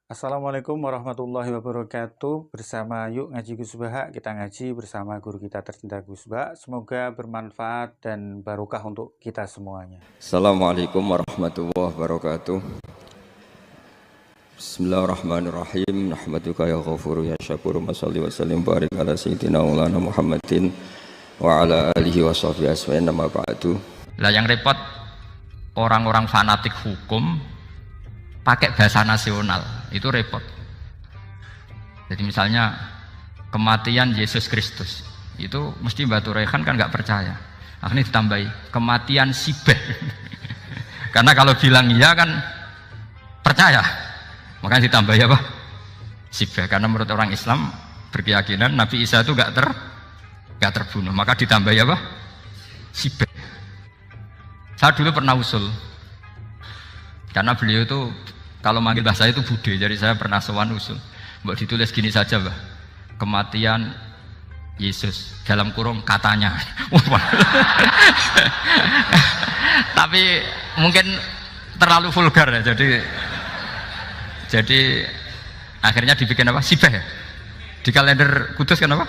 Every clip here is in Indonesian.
Assalamualaikum warahmatullahi wabarakatuh. Bersama Yuk Ngaji Gus Baha, kita ngaji bersama guru kita tercinta Gus Baha. Semoga bermanfaat dan barokah untuk kita semuanya. Assalamualaikum warahmatullahi wabarakatuh. Bismillahirrahmanirrahim. Nahmaduka ya ghafuru ya syakuru. Mashalli wa sallim barik ala sayyidina maulana Muhammadin wa ala alihi wa sahbihi asma'in nama ba'du. Lah yang repot orang-orang fanatik hukum pakai bahasa nasional, itu repot. Jadi misalnya kematian Yesus Kristus, itu mesti Mbak Turehan kan nggak percaya. Akhirnya ditambahi kematian Sibeh. Karena kalau bilang iya kan percaya, makanya ditambahi apa? Sibeh. Karena menurut orang Islam berkeyakinan Nabi Isa itu nggak terbunuh, maka ditambahi apa? Sibeh. Saya dulu pernah usul, karena beliau itu kalau manggil bahasa itu bude, jadi saya pernah sowan usul. Mbak ditulis gini saja, Mbak. Kematian Yesus dalam kurung katanya. Tapi mungkin terlalu vulgar ya. Jadi akhirnya dibikin apa? Sibeh ya. Di kalender Kudus kan apa?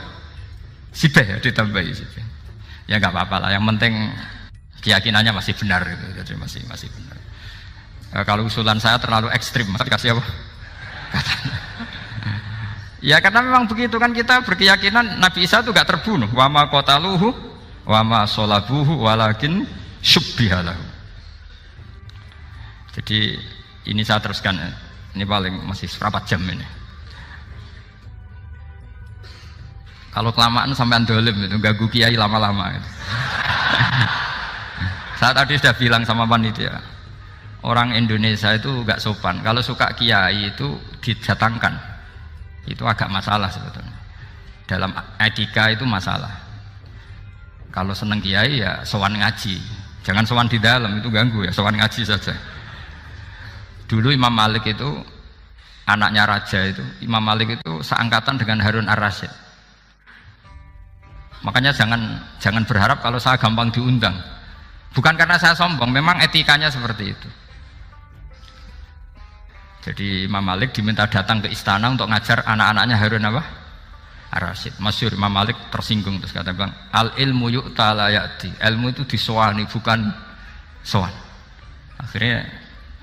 Sibeh ya, ditambahi Sibeh. Ya nggak apa-apa lah. Yang penting keyakinannya masih benar gitu. Jadi masih benar. Kalau usulan saya terlalu ekstrim, maka dikasih apa? Katanya. Ya karena memang begitu kan, kita berkeyakinan Nabi Isa itu gak terbunuh. Wa ma qataluhu wa ma sholabuhu walakin syubbihalahu. Jadi ini saya teruskan, ini paling masih berapa jam ini. Kalau kelamaan sampai dolim itu ganggu kiai lama-lama gitu. Saya tadi sudah bilang sama panitia, orang Indonesia itu gak sopan. Kalau suka kiai itu didatangkan, itu agak masalah sebetulnya. Dalam etika itu masalah. Kalau seneng kiai ya sowan ngaji, jangan sowan di dalam, itu ganggu ya, sowan ngaji saja. Dulu Imam Malik itu anaknya raja itu, Imam Malik itu seangkatan dengan Harun Ar-Rasyid. Makanya jangan berharap kalau saya gampang diundang. Bukan karena saya sombong, memang etikanya seperti itu. Jadi Imam Malik diminta datang ke istana untuk ngajar anak-anaknya Harun apa? Ar-Rasyid. Masyhur Imam Malik tersinggung, terus kata bang, al ilmu yu'ta la ya'ti. Ilmu itu disowani, bukan sowan. Akhirnya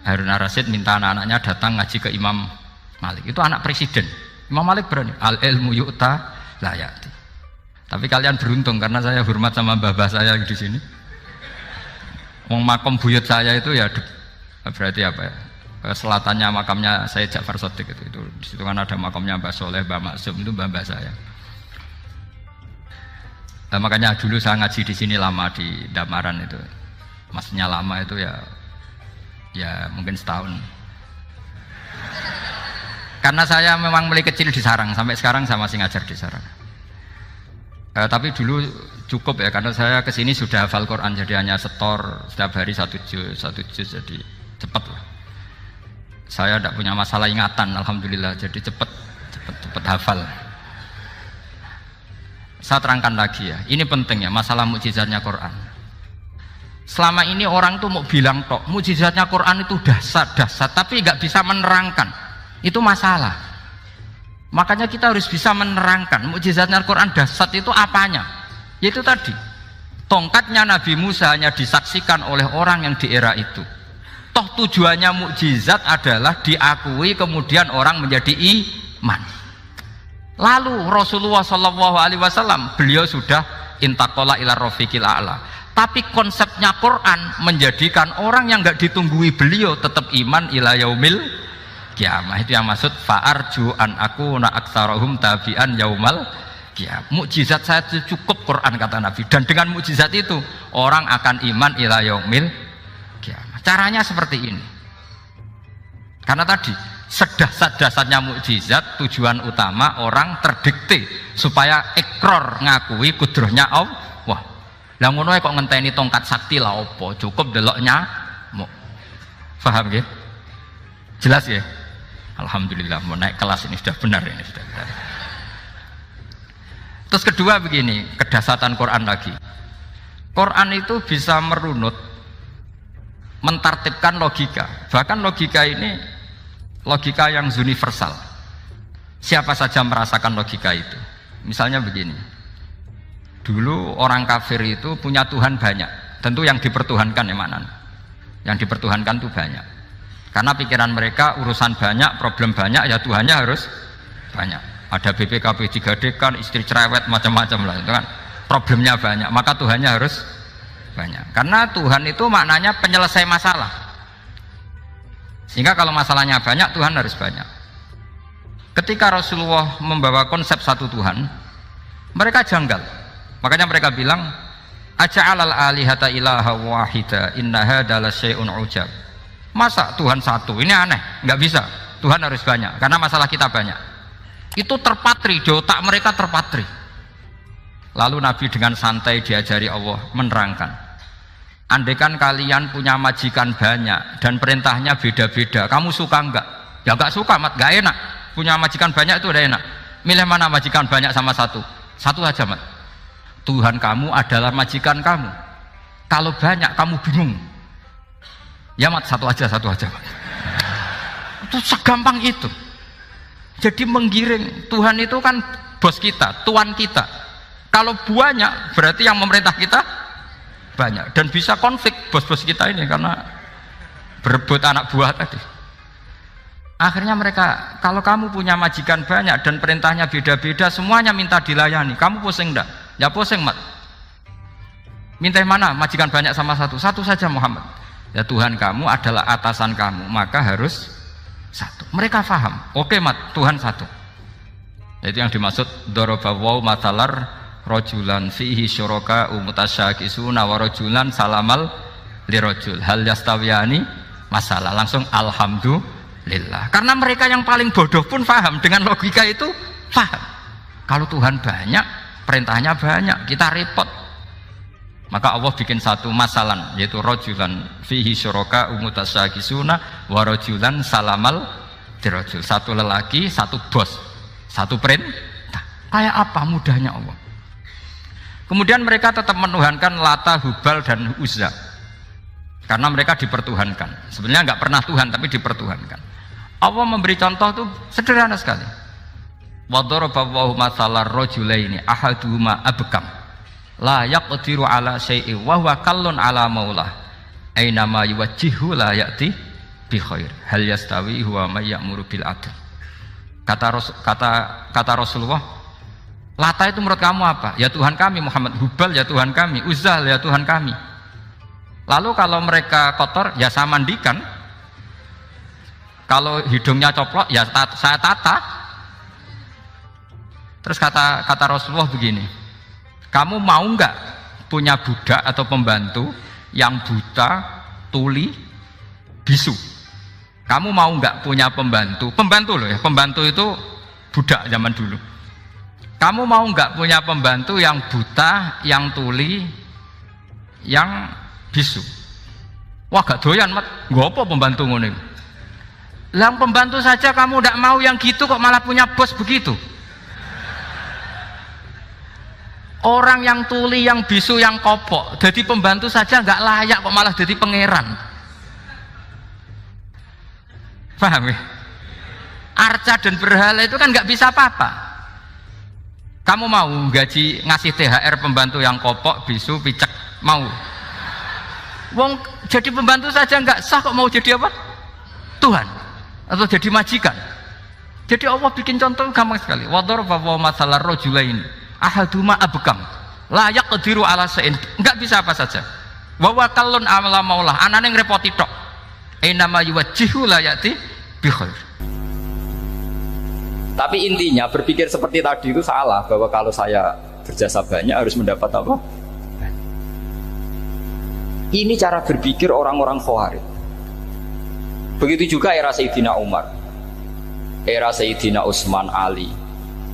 Harun Ar-Rasyid minta anak-anaknya datang ngaji ke Imam Malik. Itu anak presiden. Imam Malik berani, al ilmu yu'ta la ya'ti. Tapi kalian beruntung karena saya hormat sama mbah-mbah saya di sini. Wong makom buyut saya itu ya berarti apa ya? Selatannya makamnya Sayyid Ja'far Shadiq itu di situ kan ada makamnya Mbah Soleh, Mbah Maksum, itu mbah saya. Nah, makanya dulu saya ngaji di sini lama di Damaran itu, maksudnya lama itu ya mungkin setahun. Karena saya memang mulai kecil di Sarang, sampai sekarang saya masih ngajar di Sarang. Tapi dulu cukup ya, karena saya kesini sudah hafal Quran, jadi hanya setor setiap hari satu juz, jadi cepat lah. Saya tidak punya masalah ingatan, alhamdulillah, jadi cepat hafal. Saya terangkan lagi ya, ini penting ya, masalah mukjizatnya Quran. Selama ini orang tuh mau bilang tok, mukjizatnya Quran itu dahsyat, tapi nggak bisa menerangkan. Itu masalah. Makanya kita harus bisa menerangkan mukjizatnya Quran dahsyat itu apanya. Yaitu tadi, tongkatnya Nabi Musa hanya disaksikan oleh orang yang di era itu. Toh tujuannya mukjizat adalah diakui kemudian orang menjadi iman. Lalu Rasulullah SAW beliau sudah intaqala ila rafiqil a'la. Tapi konsepnya Quran menjadikan orang yang nggak ditunggui beliau tetap iman ila yaumil kiamah. Itu yang maksud fa'arju an akuna aktsarahum tabi'an yaumal kiamah. Mukjizat saya itu cukup Quran kata Nabi, dan dengan mukjizat itu orang akan iman ila yaumil kiamah. Caranya seperti ini. Karena tadi sedahsyat-dahsyatnya mukjizat, tujuan utama orang terdikte supaya ikrar ngakui kudrohnya Allah. Lah ngono kok ngenteni tongkat sakti lah opo? Cukup deloknya. Paham nggih? Jelas ya? Alhamdulillah, mau naik kelas ini sudah benar ini sudah benar. Terus kedua begini, kedahsyatan Quran lagi. Quran itu bisa merunut, mentartibkan logika. Bahkan logika ini logika yang universal. Siapa saja merasakan logika itu. Misalnya begini, dulu orang kafir itu punya Tuhan banyak. Tentu yang dipertuhankan ya mana? Yang dipertuhankan itu banyak. Karena pikiran mereka urusan banyak, problem banyak, ya Tuhannya harus banyak. Ada BPKB 3D kan, istri cerewet, macam-macam lah, itu kan. Problemnya banyak, maka Tuhannya harus banyak. Karena Tuhan itu maknanya penyelesai masalah. Sehingga kalau masalahnya banyak, Tuhan harus banyak. Ketika Rasulullah membawa konsep satu Tuhan, mereka janggal. Makanya mereka bilang, aja'alal alihata ilaha wahida inna hadza lasyai'un ujab. Masa Tuhan satu? Ini aneh, nggak bisa. Tuhan harus banyak, karena masalah kita banyak. Itu terpatri, di otak mereka terpatri. Lalu Nabi dengan santai diajari Allah menerangkan, andaikan kalian punya majikan banyak dan perintahnya beda-beda, kamu suka enggak? Ya enggak suka, mat, enggak enak. Punya majikan banyak itu udah enak. Milih mana majikan banyak sama satu? Satu aja, mat. Tuhan kamu adalah majikan kamu. Kalau banyak kamu bingung. Ya mat, satu aja mat. Itu segampang itu. Jadi menggiring, Tuhan itu kan bos kita, tuan kita. Kalau banyak berarti yang memerintah kita banyak, dan bisa konflik bos-bos kita ini karena berebut anak buah tadi. Akhirnya mereka, kalau kamu punya majikan banyak dan perintahnya beda-beda, semuanya minta dilayani, kamu pusing enggak? Ya pusing, mat. Minta mana? Majikan banyak sama satu? Satu saja, Muhammad. Ya Tuhan kamu adalah atasan kamu, maka harus satu. Mereka paham. Oke, mat, Tuhan satu. Itu yang dimaksud dorobawaw matalar rojulan fihi syuraka umutasyakisuna wa rojulan salamal lirojul hal yastawiyani masalah. Langsung alhamdulillah. Karena mereka yang paling bodoh pun paham dengan logika itu, paham. Kalau Tuhan banyak, perintahnya banyak, kita repot. Maka Allah bikin satu masalan, yaitu rojulan fihi syuraka umutasyakisuna wa rojulan salamal lirojul. Satu lelaki, satu bos, satu perintah. Kayak apa mudahnya Allah. Kemudian mereka tetap menuhankan Lata, Hubal, dan Uzza karena mereka dipertuhankan. Sebenarnya nggak pernah Tuhan, tapi dipertuhankan. Allah memberi contoh itu sederhana sekali. Wa daraballahu mathalar rajulaini ahaduhuma abkam la yaqdiru ala syai'in wa huwa kallun ala maulah aina ma yuwajjihu la ya'ti bi khair hal yastawi huwa may ya'muru bil adl. Kata Rasulullah, Lata itu menurut kamu apa? Ya Tuhan kami. Muhammad. Hubal ya Tuhan kami. Uzzah ya Tuhan kami. Lalu kalau mereka kotor ya saya mandikan, kalau hidungnya coplok ya saya tata. Terus kata Rasulullah begini, kamu mau nggak punya budak atau pembantu yang buta, tuli, bisu? Kamu mau nggak punya pembantu loh ya, pembantu itu budak zaman dulu. Kamu mau nggak punya pembantu yang buta, yang tuli, yang bisu? Wah gak doyan, mat. Gak apa pembantu ngono. Yang pembantu saja kamu nggak mau yang gitu, kok malah punya bos begitu? Orang yang tuli, yang bisu, yang kopok, jadi pembantu saja nggak layak, kok malah jadi pangeran. Paham ya? Arca dan berhala itu kan nggak bisa apa-apa. Kamu mau gaji ngasih THR pembantu yang kopok, bisu, picek? Mau? Wong jadi pembantu saja nggak sah, kok mau jadi apa? Tuhan atau jadi majikan? Jadi Allah bikin contoh gampang sekali. Wadaraballahu mathalar rajulaini ahaduma abkam la yaqdiru ala syai'in, nggak bisa apa saja. Wa wakallun ala maulah, anane ngrepoti tok. Ainama yuwajjihu la ya'ti bi khair. Tapi intinya berpikir seperti tadi itu salah, bahwa kalau saya berjasa banyak harus mendapat apa? Ini cara berpikir orang-orang Khawarij. Begitu juga era Sayyidina Umar, era Sayyidina Utsman, Ali,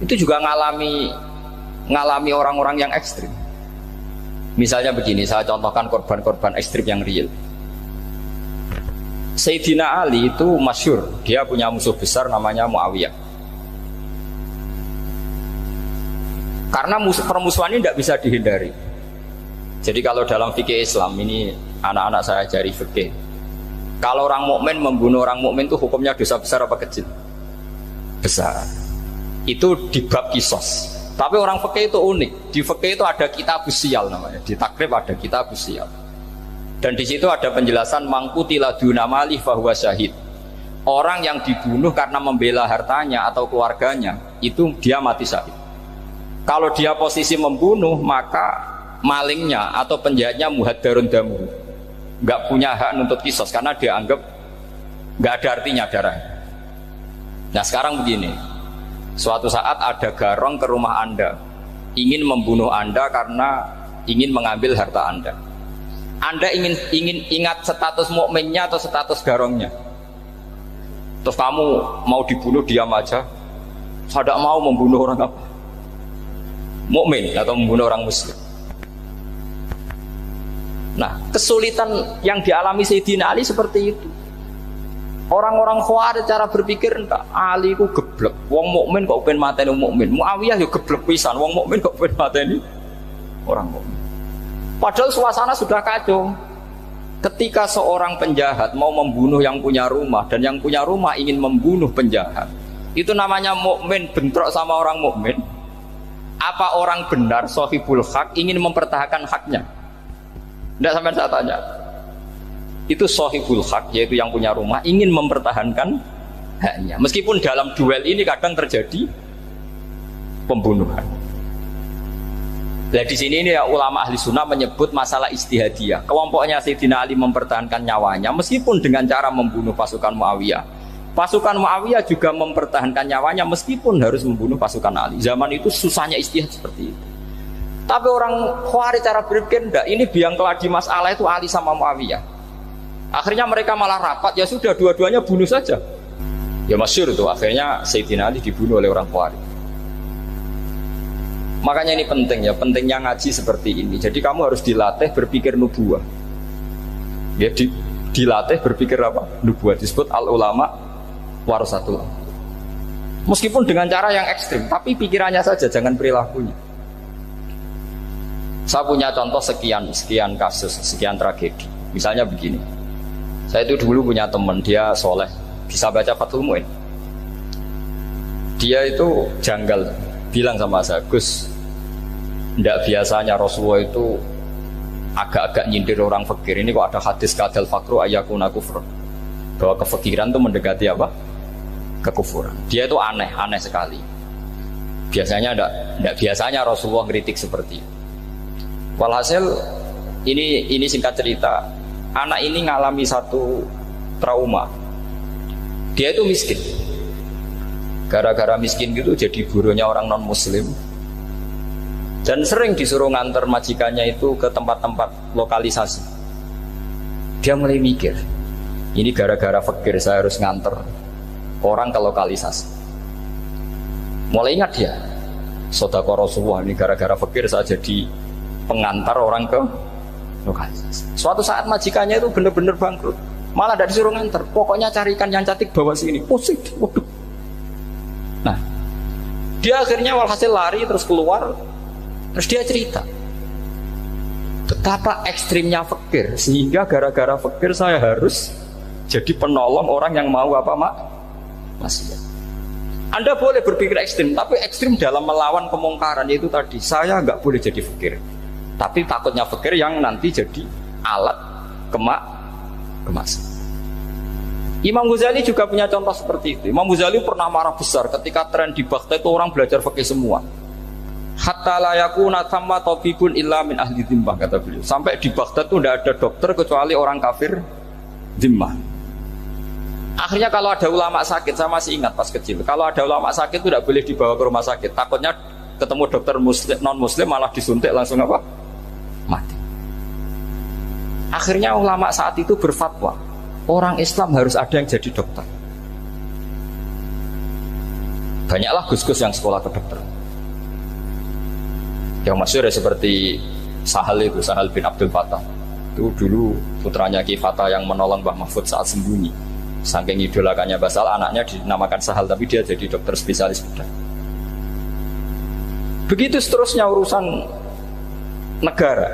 itu juga ngalami orang-orang yang ekstrim. Misalnya begini, saya contohkan korban-korban ekstrim yang real. Sayyidina Ali itu masyhur, dia punya musuh besar namanya Muawiyah. Karena permusuhan ini tidak bisa dihindari. Jadi kalau dalam fikih Islam, ini anak-anak saya ajari fikih, Kalau orang mukmin membunuh orang mukmin itu hukumnya dosa besar apa kecil? Besar. Itu di bab kisos. Tapi orang fikih itu unik. Di fikih itu ada kitab usial namanya. Di takrib ada kitab usial. Dan di situ ada penjelasan mangkutila dunamali fahuwa syahid. Orang yang dibunuh karena membela hartanya atau keluarganya itu dia mati syahid. Kalau dia posisi membunuh maka malingnya atau penjahatnya muhaddarun damu, nggak punya hak nuntut kisos karena dia anggap nggak ada artinya darah. Nah sekarang begini, suatu saat ada garong ke rumah Anda ingin membunuh Anda karena ingin mengambil harta Anda. Anda ingin ingat status mukminnya atau status garongnya. Terus kamu mau dibunuh diam aja. Saya tidak mau membunuh orang apa? Mukmin atau membunuh orang muslim. Nah, kesulitan yang dialami Sayyidina Ali seperti itu. Orang-orang Khawarij cara berpikir enggak, Ali ku geblek. Wong mukmin kok pengen mateni wong mukmin. Muawiyah yo geblek pisan. Wong mukmin kok pengen mateni orang mukmin. Padahal suasana sudah kacau. Ketika seorang penjahat mau membunuh yang punya rumah dan yang punya rumah ingin membunuh penjahat, itu namanya mukmin bentrok sama orang mukmin. Apa orang benar sahibul hak ingin mempertahankan haknya? Tidak sampai saya tanya. Itu sahibul hak, yaitu yang punya rumah ingin mempertahankan haknya. Meskipun dalam duel ini kadang terjadi pembunuhan. Nah di sini ini ya, ulama ahli sunnah menyebut masalah ijtihadiyah. Kelompoknya Sayyidina Ali mempertahankan nyawanya meskipun dengan cara membunuh pasukan Muawiyah. Pasukan Muawiyah juga mempertahankan nyawanya meskipun harus membunuh pasukan Ali. Zaman itu susahnya ijtihad seperti itu. Tapi orang Khawarij cara berpikir enggak, ini biang keladi masalah itu Ali sama Muawiyah. Akhirnya mereka malah rapat, ya sudah dua-duanya bunuh saja. Ya masyhur itu, akhirnya Sayyidina Ali dibunuh oleh orang Khawarij. Makanya ini penting ya, pentingnya ngaji seperti ini. Jadi kamu harus dilatih berpikir nubuwah. Ya, dilatih berpikir apa? Nubuwah. Disebut al-ulama warasatul. Meskipun dengan cara yang ekstrim, tapi pikirannya saja, jangan perilakunya. Saya punya contoh sekian kasus, sekian tragedi. Misalnya begini. Saya itu dulu punya teman, dia soleh, bisa baca Fathul Mu'in. Dia itu janggal, bilang sama saya, Gus, tidak biasanya Rasulullah itu agak-agak nyindir orang fakir. Ini kok ada hadis kadal fakru ayakuna kufur, bahwa kefakiran itu mendekati apa? Kekufuran. Dia itu aneh sekali. Biasanya tidak biasanya Rasulullah ngeritik seperti itu. Walhasil ini singkat cerita, anak ini ngalami satu trauma. Dia itu miskin. Gara-gara miskin gitu jadi burunya orang non muslim. Dan sering disuruh nganter majikannya itu ke tempat-tempat lokalisasi. Dia mulai mikir, ini gara-gara fakir saya harus nganter orang ke lokalisasi. Mulai ingat dia, Sodaqah Rasulullah, ini gara-gara fakir saya jadi pengantar orang ke lokalisasi. Suatu saat majikannya itu benar-benar bangkrut, malah tidak disuruh nganter. Pokoknya carikan yang cantik bawa sini. Positif, waduh. Nah, dia akhirnya walhasil lari terus keluar. Terus dia cerita betapa ekstrimnya fakir, sehingga gara-gara fakir saya harus jadi penolong orang yang mau apa maksiat. Anda boleh berpikir ekstrim, tapi ekstrim dalam melawan kemungkaran, yaitu tadi saya nggak boleh jadi fakir, tapi takutnya fakir yang nanti jadi alat kemaksiatan. Imam Ghazali juga punya contoh seperti itu. Imam Ghazali pernah marah besar ketika tren di Baghdad itu orang belajar fikih semua. Hatta la yakuna thamma tabibun illa min ahli dhimmah, kata beliau. Sampai di Baghdad itu tidak ada dokter kecuali orang kafir dhimmah. Akhirnya kalau ada ulama sakit, saya masih ingat pas kecil, kalau ada ulama sakit itu tidak boleh dibawa ke rumah sakit. Takutnya ketemu dokter muslim, non muslim malah disuntik langsung apa? Mati. Akhirnya ulama saat itu berfatwa, orang Islam harus ada yang jadi dokter. Banyaklah gus-gus yang sekolah kedokteran. Yang masyhur ya seperti Sahal bin Abdul Fattah. Itu dulu putranya Ki Fattah yang menolong Mbah Mahfud saat sembunyi. Saking idolakannya Basal, anaknya dinamakan Sahal, tapi dia jadi dokter spesialis bedah. Begitu seterusnya urusan negara.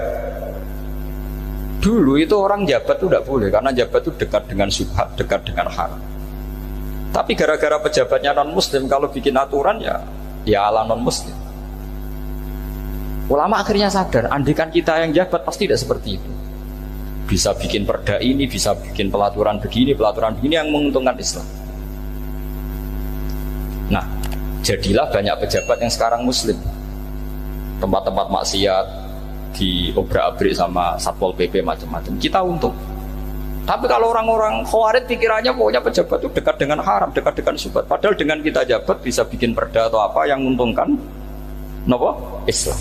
Dulu itu orang jabat itu tidak boleh, karena jabat itu dekat dengan syubhat, dekat dengan haram. Tapi gara-gara pejabatnya non muslim, kalau bikin aturan ya ala non muslim. Ulama akhirnya sadar, andikan kita yang jabat pasti tidak seperti itu. Bisa bikin perda ini, bisa bikin pelaturan begini yang menguntungkan Islam. Nah, jadilah banyak pejabat yang sekarang muslim. Tempat-tempat maksiat diobrak-abrik sama Satpol PP macam-macam. Kita untung. Tapi kalau orang-orang khawarij pikirannya pokoknya pejabat itu dekat dengan haram, dekat dengan syubhat. Padahal dengan kita jabat bisa bikin perda atau apa yang menguntungkan Islam.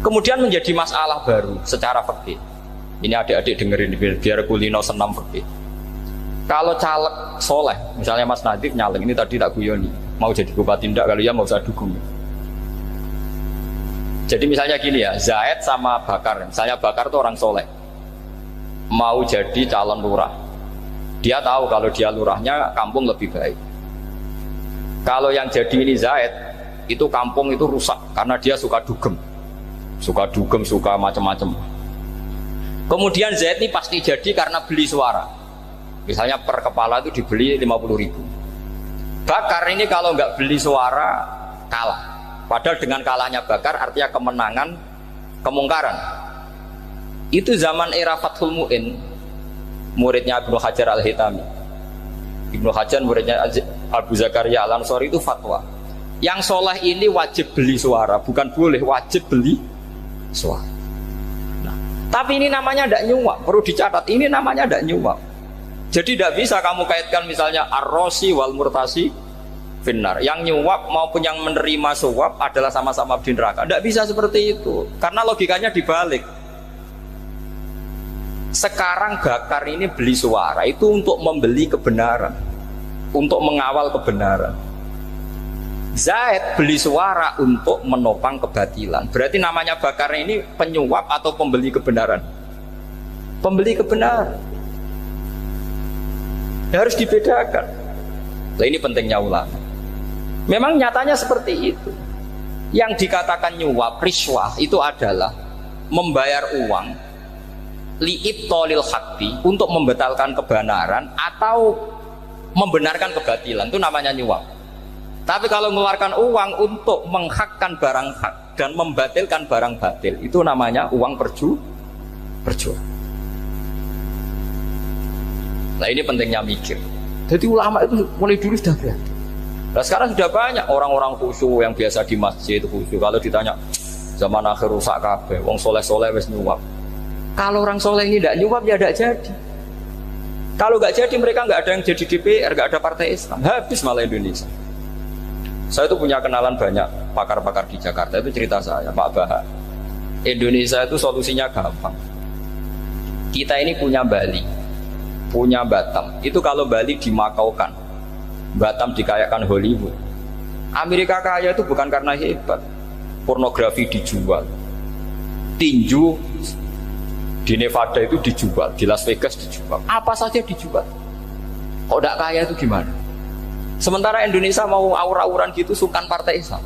Kemudian menjadi masalah baru secara fikih. Ini adik-adik dengerin biar kulino senam fikih. Kalau caleg soleh, misalnya Mas Nadif nyaleng, ini tadi tak guyoni, mau jadi bupati ndak, kalau ya mau usah dukung. Jadi misalnya gini ya, Zaid sama Bakar, misalnya Bakar itu orang soleh, mau jadi calon lurah. Dia tahu kalau dia lurahnya kampung lebih baik. Kalau yang jadi ini Zaid, itu kampung itu rusak karena dia suka dugem, suka macam-macam. Kemudian Zaid ini pasti jadi karena beli suara. Misalnya per kepala itu dibeli 50.000. Bakar ini kalau nggak beli suara kalah. Padahal dengan kalahnya Bakar artinya kemenangan, kemungkaran. Itu zaman era Fathul Mu'in, muridnya Ibnu Hajar Al-Hitami. Ibnu Hajar muridnya Abu Zakaria Al-Ansori itu fatwa. Yang soleh ini wajib beli suara, bukan boleh, wajib beli suara. Nah, tapi ini namanya tidak nyuap, perlu dicatat, ini namanya tidak nyuap. Jadi tidak bisa kamu kaitkan misalnya ar-rosi wal murtasi finnar. Yang nyuap maupun yang menerima suap adalah sama-sama di neraka. Tidak bisa seperti itu, karena logikanya dibalik. Sekarang Bakar ini beli suara itu untuk membeli kebenaran, untuk mengawal kebenaran. Zaid beli suara untuk menopang kebatilan. Berarti namanya Bakar ini penyuap atau pembeli kebenaran? Pembeli kebenaran. Harus dibedakan. Nah, ini pentingnya ulama. Memang nyatanya seperti itu. Yang dikatakan nyuap, riswah itu adalah membayar uang li'ibtolil haqqi, untuk membatalkan kebenaran atau membenarkan kebatilan, itu namanya nyuap. Tapi kalau mengeluarkan uang untuk menghakkan barang hak dan membatalkan barang batil, itu namanya uang perjuangan. Nah, ini pentingnya mikir. Jadi ulama itu mulai dulu sudah berhati. Nah, sekarang sudah banyak orang-orang khusyuk yang biasa di masjid khusyuk. Kalau ditanya zaman akhir rusak kabeh, wong soleh-soleh wis nyuap. Kalau orang soleh ini tidak nyuap ya tidak jadi. Kalau nggak jadi mereka nggak ada yang jadi DPR, nggak ada partai Islam, habis malah Indonesia. Saya itu punya kenalan banyak pakar-pakar di Jakarta, itu cerita saya, Pak Bahar. Indonesia itu solusinya gampang. Kita ini punya Bali, punya Batam. Itu kalau Bali dimakaukan, Batam dikayakan Hollywood. Amerika kaya itu bukan karena hebat, pornografi dijual, tinju di Nevada itu dijual, di Las Vegas dijual, apa saja dijual. Kok tidak kaya itu gimana? Sementara Indonesia mau aur-auran gitu, sungkan partai Islam.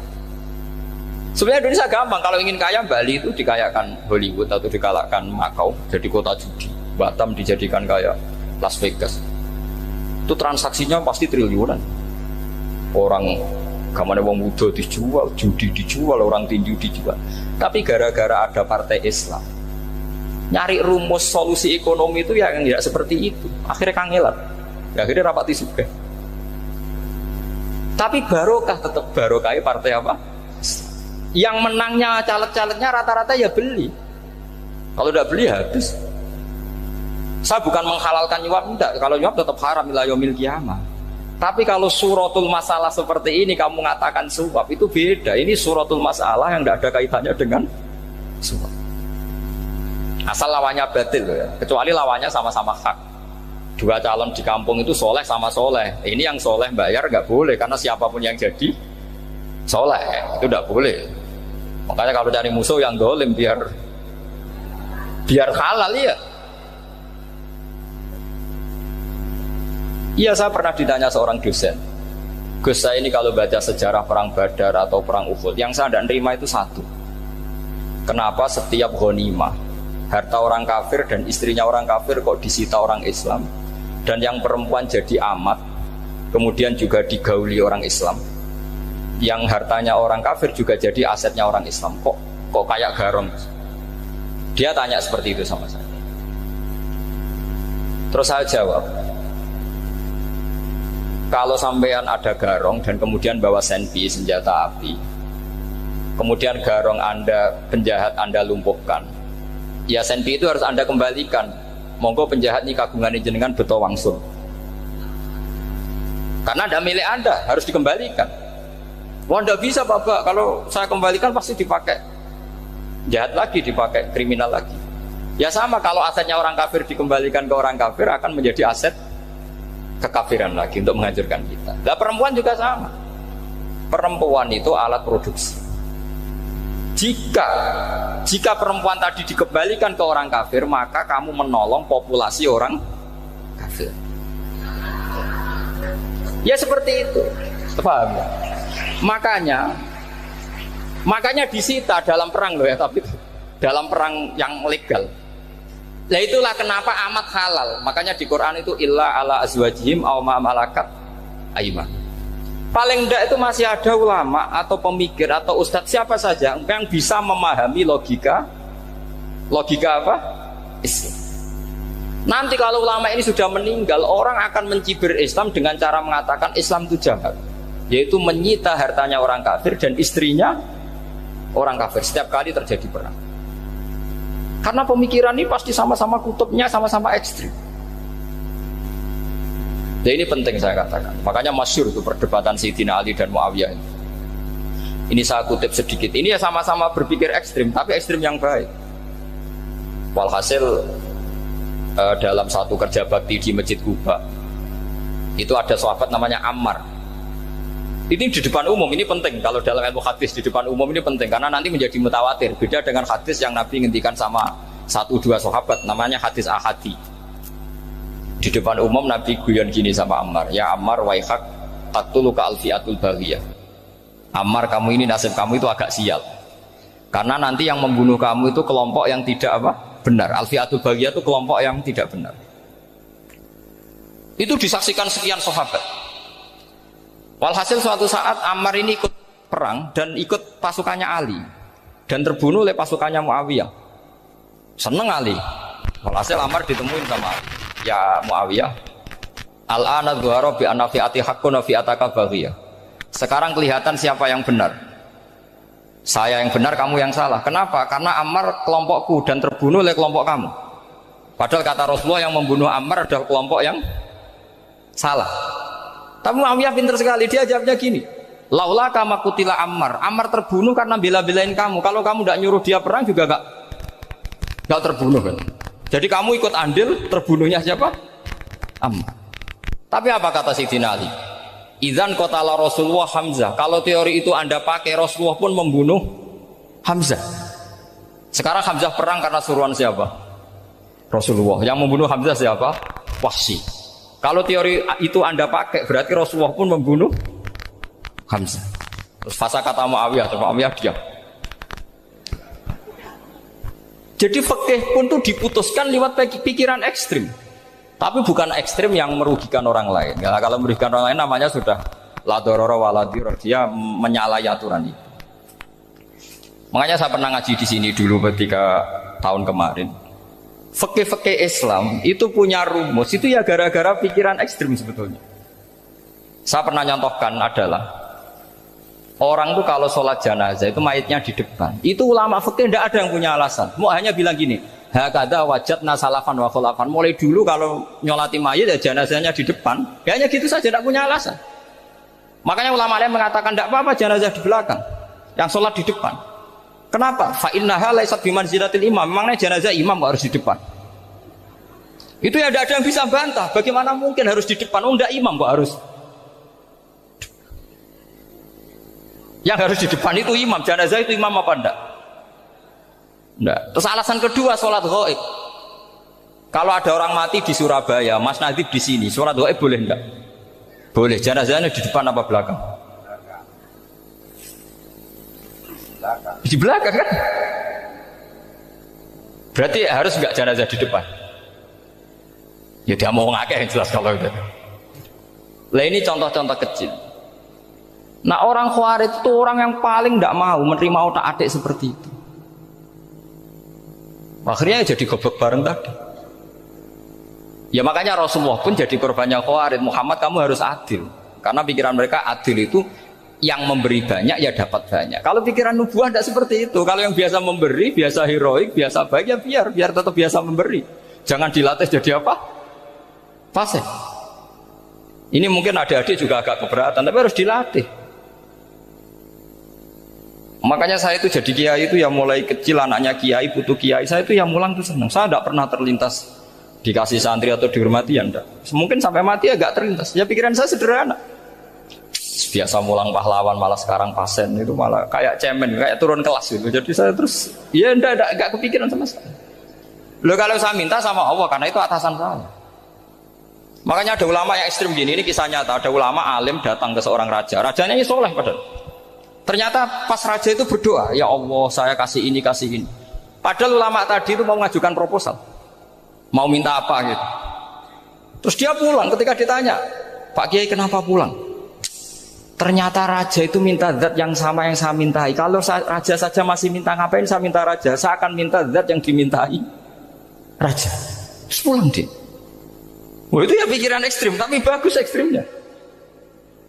Sebenarnya Indonesia gampang, kalau ingin kaya Bali itu dikayakan Hollywood atau dikalahkan Makau jadi kota judi, Batam dijadikan kayak Las Vegas. Itu transaksinya pasti triliunan. Orang gamane wong muda dijual, judi dijual, orang tinju dijual. Tapi gara-gara ada partai Islam, nyari rumus solusi ekonomi itu yang tidak seperti itu. Akhirnya kangelan, akhirnya rapati juga. Tapi barokah, tetap barokah partai apa? Yang menangnya caleg-calegnya rata-rata ya beli. Kalau tidak beli habis. Saya bukan menghalalkan nyuap, tidak. Kalau nyuap tetap haram ila yaumil qiyamah. Tapi kalau suratul masalah seperti ini kamu mengatakan suap, itu beda. Ini suratul masalah yang tidak ada kaitannya dengan suap. Asal lawannya batil ya. Kecuali lawannya sama-sama hak. Dua calon di kampung itu soleh sama soleh. Ini yang soleh bayar nggak boleh, karena siapapun yang jadi soleh itu nggak boleh. Makanya kalau cari musuh yang dolim biar halal ya. Iya, saya pernah ditanya seorang dosen, Gus, saya ini kalau baca sejarah perang Badar atau perang Uhud, yang saya tidak nerima itu satu. Kenapa setiap ghanimah harta orang kafir dan istrinya orang kafir kok disita orang Islam, dan yang perempuan jadi amat kemudian juga digauli orang Islam, yang hartanya orang kafir juga jadi asetnya orang Islam, kok kayak garong. Dia tanya seperti itu sama saya. Terus saya jawab, kalau sampean ada garong dan kemudian bawa senpi, senjata api, kemudian garong Anda, penjahat Anda lumpuhkan, ya senpi itu harus Anda kembalikan. Monggo penjahat ini kagungan jenengan beto wangsul, karena ada milik Anda, harus dikembalikan. Wah, tidak bisa Bapak, kalau saya kembalikan pasti dipakai jahat lagi, dipakai kriminal lagi. Ya sama, kalau asetnya orang kafir dikembalikan ke orang kafir akan menjadi aset kekafiran lagi untuk menghancurkan kita. Nah, perempuan juga sama. Perempuan itu alat produksi. Jika perempuan tadi dikembalikan ke orang kafir, maka kamu menolong populasi orang kafir. Ya seperti itu. Paham ya? Makanya disita dalam perang loh ya, tapi dalam perang yang legal. Nah itulah kenapa amat halal. Makanya di Quran itu illa ala azwajihim aw ma malakat aiman. Paling enggak itu masih ada ulama atau pemikir atau ustadz siapa saja yang bisa memahami logika apa? Islam. Nanti kalau ulama ini sudah meninggal, orang akan mencibir Islam dengan cara mengatakan Islam itu jahat, yaitu menyita hartanya orang kafir dan istrinya orang kafir setiap kali terjadi perang. Karena pemikiran ini pasti sama-sama kutubnya sama-sama ekstrim. Nah ini penting saya katakan. Makanya masyhur itu perdebatan Sayyidina Ali dan Muawiyah. Ini saya kutip sedikit. Ini ya sama-sama berpikir ekstrim, tapi ekstrim yang baik. Walhasil dalam satu kerja bakti di Masjid Kuba, itu ada sahabat namanya Ammar. Ini di depan umum, ini penting. Kalau dalam ilmu hadis di depan umum ini penting, karena nanti menjadi mutawatir. Beda dengan hadis yang Nabi ngendikan sama 1-2 sahabat, namanya hadis ahadi. Di depan umum Nabi guyon gini sama Ammar, ya Ammar waihak taqtuluka alfiatul baghiyah. Ammar, kamu ini nasib kamu itu agak sial, karena nanti yang membunuh kamu itu kelompok yang tidak benar. Alfiatul baghiyah itu kelompok yang tidak benar. Itu disaksikan sekian sahabat. Walhasil suatu saat Ammar ini ikut perang dan ikut pasukannya Ali dan terbunuh oleh pasukannya Muawiyah. Seneng Ali. Walhasil Ammar ditemuin sama Ali. Ya Muawiyah, al-ana dhuhara bi anna fi'ati haqqun wa fi'ataka baghiyah. Sekarang kelihatan siapa yang benar. Saya yang benar, kamu yang salah. Kenapa? Karena Ammar kelompokku dan terbunuh oleh kelompok kamu. Padahal kata Rasulullah yang membunuh Ammar adalah kelompok yang salah. Tapi Muawiyah pintar sekali, dia jawabnya gini, laula kama kutila Ammar. Ammar terbunuh karena bela-belain kamu. Kalau kamu tidak nyuruh dia perang juga gak terbunuh kan. Jadi kamu ikut andil terbunuhnya siapa? Ammar. Tapi apa kata Sayyidina Ali? Idzan qatala Rasulullah Hamzah. Kalau teori itu Anda pakai, Rasulullah pun membunuh Hamzah. Sekarang Hamzah perang karena suruhan siapa? Rasulullah. Yang membunuh Hamzah siapa? Wahsy. Kalau teori itu Anda pakai, berarti Rasulullah pun membunuh Hamzah. Terus fasa kata Muawiyah, Muawiyah diam. Jadi fikih pun tuh diputuskan lewat pikiran ekstrim, tapi bukan ekstrim yang merugikan orang lain. Ya, kalau merugikan orang lain namanya sudah la dororo wala dirar, dia menyalahi aturan itu. Makanya saya pernah ngaji di sini dulu ketika tahun kemarin. Fikih-fikih Islam itu punya rumus, itu ya gara-gara pikiran ekstrim sebetulnya. Saya pernah nyontohkan adalah orang tuh kalau sholat jenazah itu mayitnya di depan. Itu ulama fikih tidak ada yang punya alasan. Mau hanya bilang gini, hakada wajadna salafan wa khulafan. Mulai dulu kalau nyolati mayit ya jenazahnya di depan. Ya hanya gitu saja, tidak punya alasan. Makanya ulama lain mengatakan tidak apa-apa jenazah di belakang, yang sholat di depan. Kenapa? Fa innaha laysat bimanzilatil imam. Memangnya jenazah imam kok harus di depan? Itu ya tidak ada yang bisa bantah. Bagaimana mungkin harus di depan? Oh, enggak, imam kok harus. Yang harus di depan itu imam. Jenazah itu imam apa enggak? Enggak. Terus alasan kedua, sholat ghaib. Kalau ada orang mati di Surabaya, Mas Nadib di sini, sholat ghaib boleh enggak? Boleh. Jenazahnya di depan apa belakang? Di belakang kan? Berarti harus nggak jenazah di depan? Ya dia mau ngakeh yang jelas kalau itu. Lah ini contoh-contoh kecil. Nah orang Khawarij itu orang yang paling tidak mau menerima otak-atik seperti itu. Akhirnya jadi goblok bareng tadi. Ya makanya Rasulullah pun jadi korbannya Khawarij. Muhammad kamu harus adil. Karena pikiran mereka adil itu yang memberi banyak ya dapat banyak. Kalau pikiran nubuah tidak seperti itu. Kalau yang biasa memberi, biasa heroik, biasa baik ya biar tetap biasa memberi. Jangan dilatih jadi apa? Fasih. Ini mungkin adik-adik juga agak keberatan, tapi harus dilatih. Makanya saya itu jadi kiai itu ya mulai kecil anaknya kiai, putu kiai, saya itu yang mulang tuh senang. Saya tidak pernah terlintas dikasih santri atau dihormati ya enggak. Mungkin sampai mati agak terlintas. Ya pikiran saya sederhana. Biasa mulang pahlawan malah sekarang pasien itu malah kayak cemen, kayak turun kelas gitu. Jadi saya terus ya enggak kepikiran sama sekali. Loh kalau saya minta sama Allah karena itu atasan saya. Makanya ada ulama yang ekstrim gini, ini kisah nyata. Ada ulama alim datang ke seorang raja. Rajanya ini soleh padahal. Ternyata pas raja itu berdoa, ya Allah saya kasih ini, kasih ini. Padahal ulama tadi itu mau mengajukan proposal, mau minta apa gitu. Terus dia pulang ketika ditanya, Pak Kiai kenapa pulang? Ternyata raja itu minta zat yang sama yang saya mintai. Kalau raja saja masih minta, ngapain saya minta raja? Saya akan minta zat yang dimintai raja. Terus pulang dia. Wah itu ya pikiran ekstrim, tapi bagus ekstrimnya.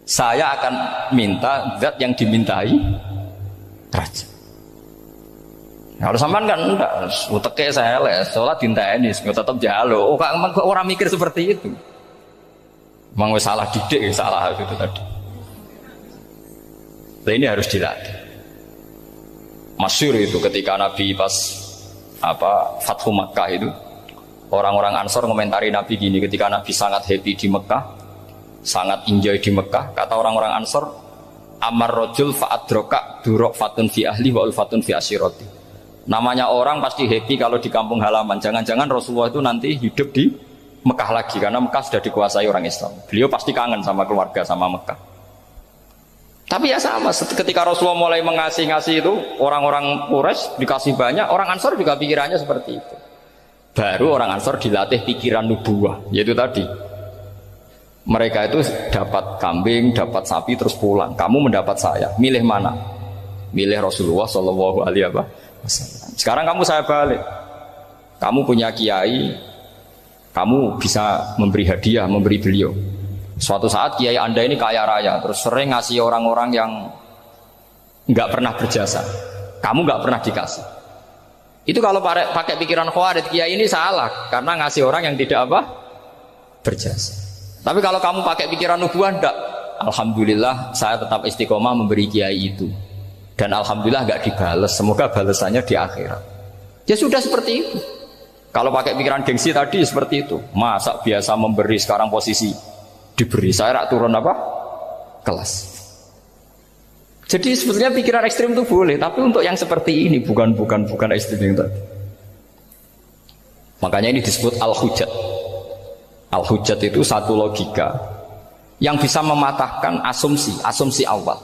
Saya akan minta zat yang dimintai raja. Kalau sampean kan enggak, uteke saya les, sholat dinteni, tetap jalo. Oh, orang mikir seperti itu. Memang salah didik, salah itu tadi. Nah, ini harus dilatih. Masyhur itu ketika Nabi pas Fathu Makkah itu, orang-orang Ansor komentari Nabi gini, ketika Nabi sangat happy di Mekah, sangat enjoy di Mekah, kata orang-orang Ansor, amar rojul fa'adroka durok fatun fi ahli wa ulfatun fi asyiroti. Namanya orang pasti happy kalau di kampung halaman. Jangan-jangan Rasulullah itu nanti hidup di Mekah lagi, karena Mekah sudah dikuasai orang Islam. Beliau pasti kangen sama keluarga, sama Mekah. Tapi ya sama, ketika Rasulullah mulai mengasih-ngasih itu, orang-orang Quraisy dikasih banyak, orang Ansor juga pikirannya seperti itu. Baru orang Ansor dilatih pikiran nubuwah, yaitu tadi. Mereka itu dapat kambing, dapat sapi terus pulang. Kamu mendapat saya, milih mana? Milih Rasulullah Shallallahu Alaihi Wasallam. Sekarang kamu saya balik. Kamu punya kiai, kamu bisa memberi hadiah, memberi beliau. Suatu saat kiai Anda ini kaya raya, terus sering ngasih orang-orang yang nggak pernah berjasa. Kamu nggak pernah dikasih. Itu kalau pakai pikiran Khawarij, kiai ini salah karena ngasih orang yang tidak berjasa. Tapi kalau kamu pakai pikiran nubuah, enggak. Alhamdulillah saya tetap istiqomah memberi kiai itu. Dan alhamdulillah enggak dibales. Semoga balasannya di akhirat. Ya sudah seperti itu. Kalau pakai pikiran gengsi tadi seperti itu. Masa biasa memberi sekarang posisi diberi. Saya rak turun kelas. Jadi sebetulnya pikiran ekstrim itu boleh. Tapi untuk yang seperti ini bukan ekstrim yang tadi. Makanya ini disebut al-hujjat. Al-hujjat itu satu logika yang bisa mematahkan asumsi awal.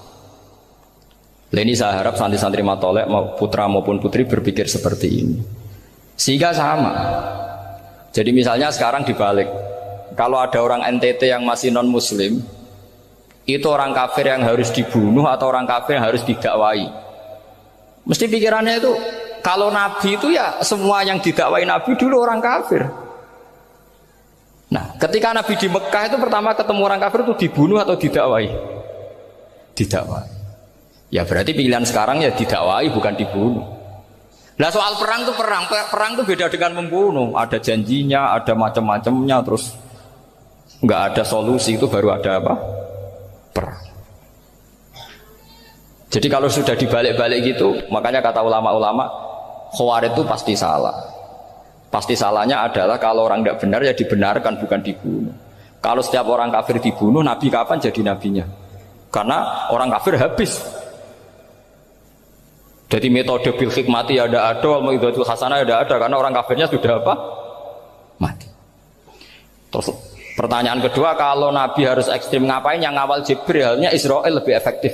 Ini saya harap santri-santri matolek putra maupun putri berpikir seperti ini. Sehingga sama. Jadi misalnya sekarang dibalik. Kalau ada orang NTT yang masih non muslim, itu orang kafir yang harus dibunuh atau orang kafir yang harus didakwai. Mesti pikirannya itu, kalau Nabi itu ya semua yang didakwai Nabi dulu orang kafir. Nah, ketika Nabi di Mekah itu pertama ketemu orang kafir itu dibunuh atau didakwai? Didakwai. Ya berarti pilihan sekarang ya didakwai bukan dibunuh. Nah soal perang itu perang itu beda dengan membunuh. Ada janjinya, ada macam-macamnya, terus nggak ada solusi, itu baru ada apa? Perang. Jadi kalau sudah dibalik-balik gitu, makanya kata ulama-ulama, Khawarij itu pasti salah. Pasti salahnya adalah kalau orang tidak benar ya dibenarkan, bukan dibunuh. Kalau setiap orang kafir dibunuh, Nabi kapan jadi nabinya? Karena orang kafir habis. Jadi metode bil hikmati ya ada, al-mau'izatul hasanah ya ada, karena orang kafirnya sudah apa? Mati. Terus pertanyaan kedua, kalau Nabi harus ekstrim ngapain? Yang ngawal Jibril, halnya Israel lebih efektif.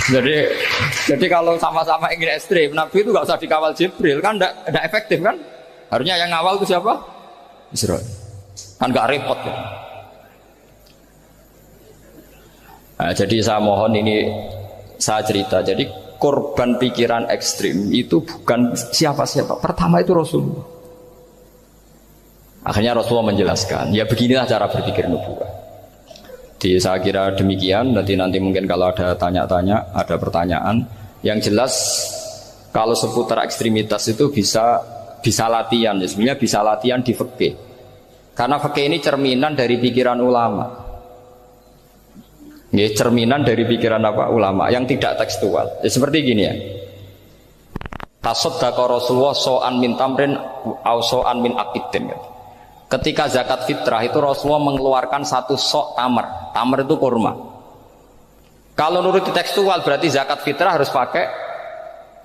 Jadi kalau sama-sama ingin ekstrim, Nabi itu nggak usah dikawal Jibril, kan nggak efektif kan? Harusnya yang ngawal itu siapa? Israel. Kan nggak repot ya. Nah, jadi saya mohon ini saya cerita. Jadi korban pikiran ekstrim itu bukan siapa-siapa. Pertama itu Rasulullah. Akhirnya Rasulullah menjelaskan, ya beginilah cara berpikir nubuwah. Jadi saya kira demikian. Nanti mungkin kalau ada tanya-tanya, ada pertanyaan. Yang jelas kalau seputar ekstremitas itu bisa latihan. Ya, sebenarnya bisa latihan di fikih. Karena fikih ini cerminan dari pikiran ulama. Ya, cerminan dari pikiran apa? Ulama yang tidak tekstual. Ya, seperti gini ya. Tasaddaqa Rasulullah so'an min tamrin au so'an min aqidin. Ketika zakat fitrah itu Rasulullah mengeluarkan satu sok tamar. Tamar itu kurma. Kalau menurut tekstual berarti zakat fitrah harus pakai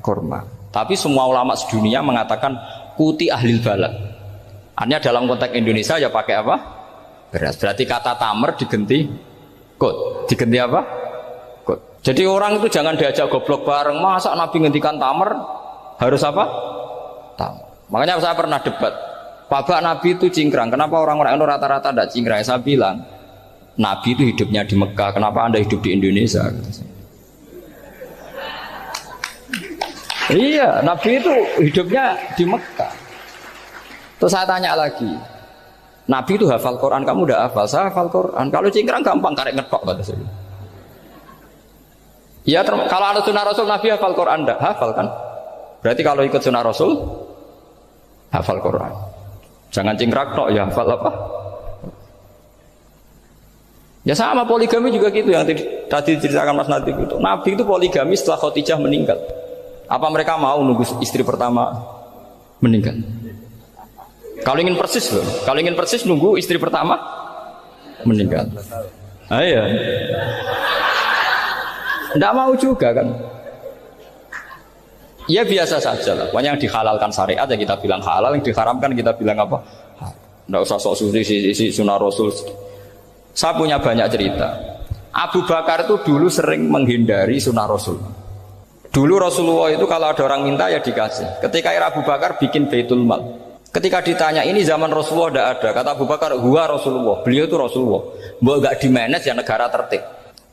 kurma. Tapi semua ulama sedunia mengatakan kuti ahlil balad. Artinya dalam konteks Indonesia ya pakai apa? Beras. Berarti kata tamar diganti kut. Diganti apa? Kut. Jadi orang itu jangan diajak goblok bareng. Masa Nabi ngendikan tamar harus apa? Tamar. Makanya saya pernah debat. Pak Nabi itu cingkrang. Kenapa orang-orang itu rata-rata tidak cingkrang? Saya bilang, Nabi itu hidupnya di Mekah. Kenapa Anda hidup di Indonesia? Iya, Nabi itu hidupnya di Mekah. Terus saya tanya lagi, Nabi itu hafal Quran, kamu udah hafal? Saya hafal Quran. Kalau cingkrang gampang, karek ngetok kata saya. Ya, kalau ada sunnah Rasul, Nabi hafal Quran enggak? Hafal kan? Berarti kalau ikut sunnah Rasul, hafal Quran. Jangan cingkrak tok ya, hafal apa? Ya sama poligami juga gitu yang tadi diceritakan Mas Natif itu. Nabi itu poligami setelah Khadijah meninggal. Apa mereka mau nunggu istri pertama meninggal? Kalau ingin persis loh, kalau ingin persis nunggu istri pertama meninggal. Ah iya. Nggak mau juga kan? Ya biasa saja lah. Pokoknya yang dihalalkan syariat ya kita bilang halal, yang diharamkan kita bilang apa? Nggak usah sok suci sunnah Rasul. Saya punya banyak cerita. Abu Bakar itu dulu sering menghindari sunnah Rasul. Dulu Rasulullah itu kalau ada orang minta ya dikasih. Ketika era Abu Bakar bikin Baitul Mal. Ketika ditanya ini zaman Rasulullah tidak ada. Kata Abu Bakar, huwa Rasulullah. Beliau itu Rasulullah. Mau nggak di-manage ya negara tertib.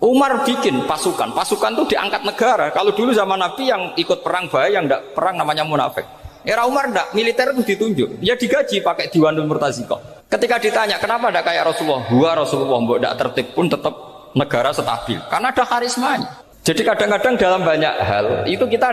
Umar bikin pasukan itu diangkat negara. Kalau dulu zaman Nabi yang ikut perang bahaya, yang tidak perang namanya munafik. Era Umar tidak, militer itu ditunjuk. Dia digaji pakai Diwanul Murtazikoh. Ketika ditanya kenapa tidak kayak Rasulullah, huwa Rasulullah, mbok tidak tertib pun tetap negara stabil. Karena ada karismanya. Jadi kadang-kadang dalam banyak hal itu kita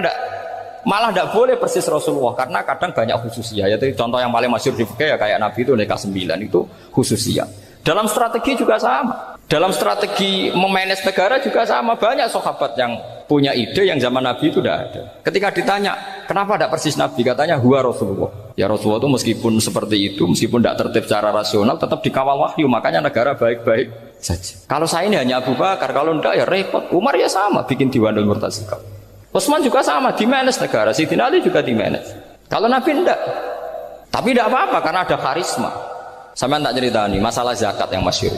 malah tidak boleh persis Rasulullah karena kadang banyak khususiyah. Yaitu contoh yang paling masyhur di fikih ya kayak Nabi itu nikah 9 itu khususiyah. Dalam strategi juga sama. Dalam strategi memanage negara juga sama. Banyak sahabat yang punya ide yang zaman Nabi itu tidak ada. Ketika ditanya, kenapa tidak persis Nabi? Katanya, huwa Rasulullah. Ya Rasulullah itu meskipun seperti itu, meskipun tidak tertib secara rasional, tetap dikawal wahyu. Makanya negara baik-baik saja. Kalau saya ini hanya Abu Bakar, kalau tidak ya repot. Umar ya sama, bikin Diwanul Murtazikoh. Utsman juga sama, di-manage negara. Sayyidina Ali juga di-manage. Kalau Nabi tidak. Tapi tidak apa-apa, karena ada karisma. Sama tak cerita nih, masalah zakat yang masyhur.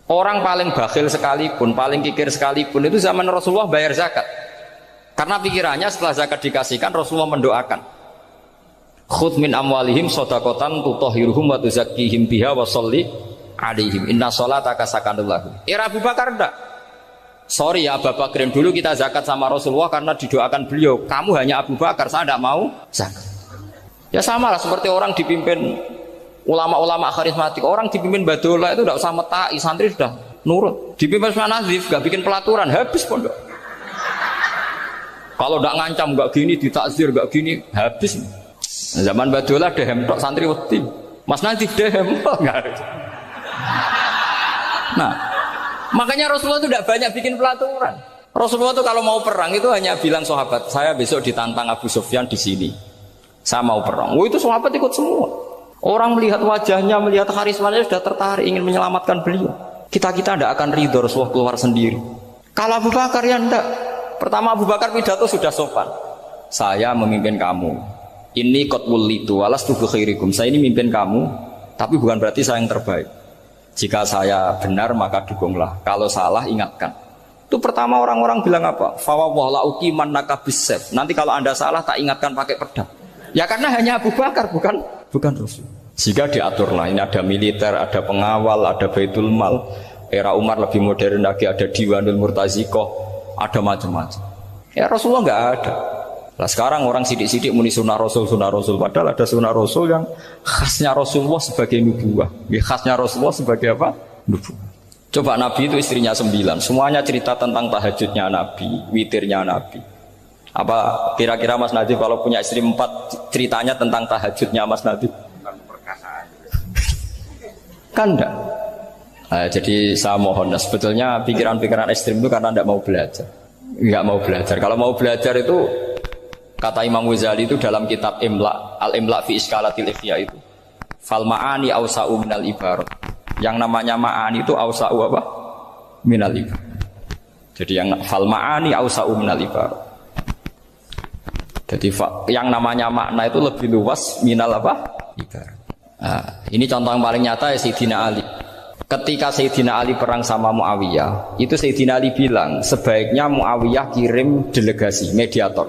Orang paling bakhil sekalipun, paling kikir sekalipun itu zaman Rasulullah bayar zakat. Karena pikirannya setelah zakat dikasihkan, Rasulullah mendoakan. Khudh min amwalihim shadaqatan tutahhiruhum wa tuzakkihim biha wa sholli alaihim. Inna sholataka sakanul lahum. Era Abu Bakar enggak. Sorry ya Abu Bakrin, dulu kita zakat sama Rasulullah karena didoakan beliau. Kamu hanya Abu Bakar, saya tidak mau zakat. Ya sama lah seperti orang dipimpin ulama-ulama karismatik, orang dipimpin Badola itu tidak usah metai, santri sudah nurut. Dipimpin Usman Nazif, gak bikin pelaturan, habis pondok. Kalau tidak ngancam, gak gini, ditakzir, gak gini, habis. Zaman Badola dehem tok santri wedi. Mas Nazif dehem tok. Nah, makanya Rasulullah itu tidak banyak bikin pelaturan. Rasulullah itu kalau mau perang itu hanya bilang sahabat, saya besok ditantang Abu Sufyan di sini. Saya mau perang. Oh itu sahabat ikut semua. Orang melihat wajahnya, melihat karismanya sudah tertarik ingin menyelamatkan beliau. Kita tidak akan ridho Rasulullah keluar sendiri. Kalau Abu Bakar ya enggak. Pertama Abu Bakar pidato sudah sopan. Saya memimpin kamu. Ini qad wulitu walastu bi khairikum. Saya ini memimpin kamu, tapi bukan berarti saya yang terbaik. Jika saya benar maka dukunglah. Kalau salah ingatkan. Itu pertama orang-orang bilang apa? Fawwah la uqiman naka bisayf. Nanti kalau Anda salah tak ingatkan pakai pedang. Ya karena hanya Abu Bakar bukan Rasul. Jika diaturlah ini ada militer, ada pengawal, ada Baitul Mal. Era Umar lebih modern lagi, ada Diwanul Murtazikoh, ada macam-macam. Ya Rasulullah nggak ada. Nah sekarang orang sidik-sidik muni sunnah Rasul, padahal ada sunnah Rasul yang khasnya Rasulullah sebagai nubuwah. Ya, khasnya Rasulullah sebagai apa? Nubuwah. Coba Nabi itu istrinya 9, semuanya cerita tentang tahajudnya Nabi, witirnya Nabi. Apa kira-kira Mas Nadif kalau punya istri 4 ceritanya tentang tahajudnya Mas Nadif? Kan enggak? Nah, jadi saya mohon, sebetulnya pikiran-pikiran ekstrim itu karena enggak mau belajar. Enggak mau belajar. Kalau mau belajar itu kata Imam Ghazali itu dalam kitab Imla, Al-Imla fi Iskalatil Ikhya itu. Fal ma'ani awsa'u minal ibarat. Yang namanya ma'ani itu awsa'u apa? Minal ibarat. Jadi yang fal ma'ani awsa'u minal ibarat. Jadi yang namanya makna itu lebih luas minal apa? Ibarat. Nah, ini contoh yang paling nyata ya Sayyidina Ali. Ketika Sayyidina Ali perang sama Muawiyah, itu Sayyidina Ali bilang sebaiknya Muawiyah kirim delegasi mediator.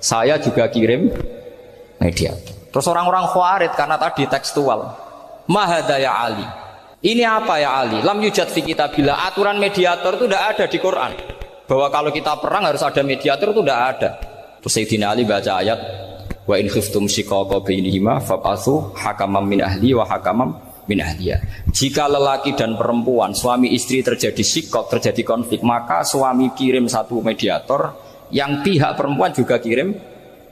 Saya juga kirim mediator. Terus orang-orang Khawarij karena tadi tekstual. Mahada ya Ali. Ini apa ya Ali? Lam yujad fi kitabillah. Aturan mediator itu tidak ada di Quran. Bahwa kalau kita perang harus ada mediator itu tidak ada. Terus Sayyidina Ali baca ayat wa in khiftum shiqaqa bainihima fab'atsu hakaman min ahli wa hakaman min ahliya. Jika lelaki dan perempuan, suami istri terjadi shiqaq, terjadi konflik, maka suami kirim satu mediator, yang pihak perempuan juga kirim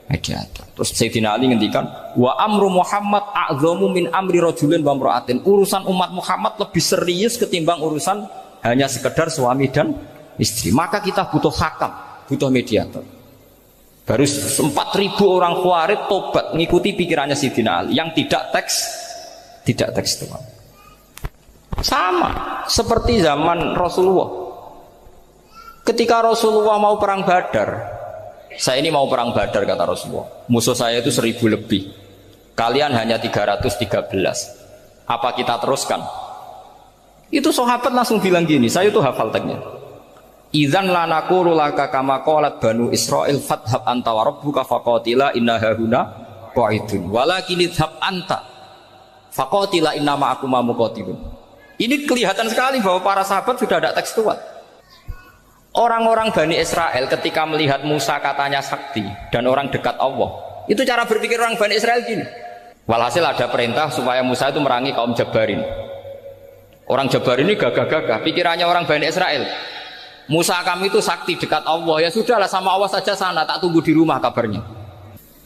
mediator. Terus Sayyidina Ali ngendikan wa amru Muhammad a'zamu min amri rajulin wa imra'atin. Urusan umat Muhammad lebih serius ketimbang urusan hanya sekedar suami dan istri. Maka kita butuh hakam, butuh mediator. Baru 4.000 orang Khawarij tobat mengikuti pikirannya Sayyidina Ali yang tidak tekstual. Sama seperti zaman Rasulullah. Ketika Rasulullah mau perang Badar, saya ini mau perang Badar kata Rasulullah. Musuh saya itu 1.000 lebih. Kalian hanya 313. Apa kita teruskan? Itu sahabat langsung bilang gini, saya itu hafal teksnya. Idzan la naqulu laka kama qalat banu Israil fathab anta wa rabbuka faqatila inna hahuna qa'idun. Walakin idhab anta faqatila inna ma'akum muqatilun. Ini kelihatan sekali bahwa para sahabat sudah ada tekstual. Orang-orang Bani Israel ketika melihat Musa katanya sakti dan orang dekat Allah, itu cara berpikir orang Bani Israel gini. Walhasil ada perintah supaya Musa itu merangi kaum Jabarin. Orang Jabarin ini gagah-gagah, pikirannya orang Bani Israel. Musa kami itu sakti dekat Allah, ya sudahlah sama Allah saja sana, tak tunggu di rumah kabarnya.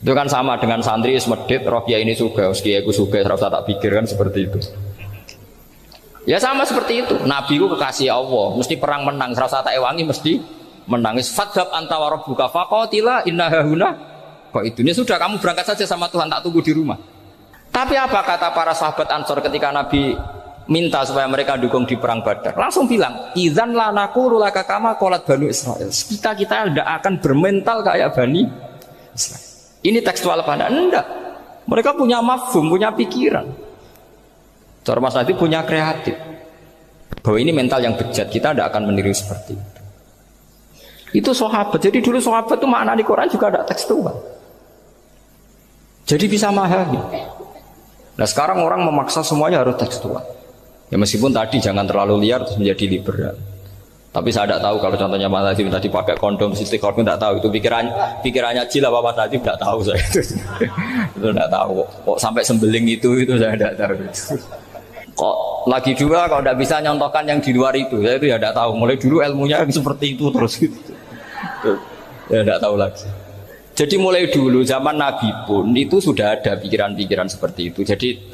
Itu kan sama dengan santri semedit, roh kiai ini suga, kiai aku suga, serasa tak pikirkan seperti itu. Ya sama seperti itu. Nabi ku kekasih Allah, mesti perang menang, serasa tak ewangi mesti menang. Fadzab anta wa rabbuka faqatila inna hahuna qa'idun. Ya sudah kamu berangkat saja sama Tuhan, tak tunggu di rumah. Tapi apa kata para sahabat Ansor ketika Nabi minta supaya mereka dukung di perang Badar? Langsung bilang, "Idzan la naqulu laka kama qalat Banu Israil." Kita tidak akan bermental kayak Bani Israil. Ini tekstual apa enggak? Mereka punya mafhum, punya pikiran. Cara Mas Nadif punya kreatif. Bahwa ini mental yang bejat, kita tidak akan meniru seperti itu. Itu sahabat. Jadi dulu sahabat itu makna di Quran juga ada tekstual. Jadi bisa memahami. Nah sekarang orang memaksa semuanya harus tekstual. Ya meskipun tadi jangan terlalu liar terus menjadi liberal. Tapi saya tidak tahu kalau contohnya Mas Nadif tadi pakai kondom, istiqor pun tidak tahu. Itu pikirannya Jil apa Mas Nadif tidak tahu saya itu. Itu tidak tahu. Kok sampai sembeling itu saya tidak tahu. Kok lagi juga kalau tidak bisa nyontohkan yang di luar itu, saya itu ya tidak tahu. Mulai dulu ilmunya seperti itu terus gitu. Ya tidak tahu lagi. Jadi mulai dulu zaman Nabi pun itu sudah ada pikiran-pikiran seperti itu. Jadi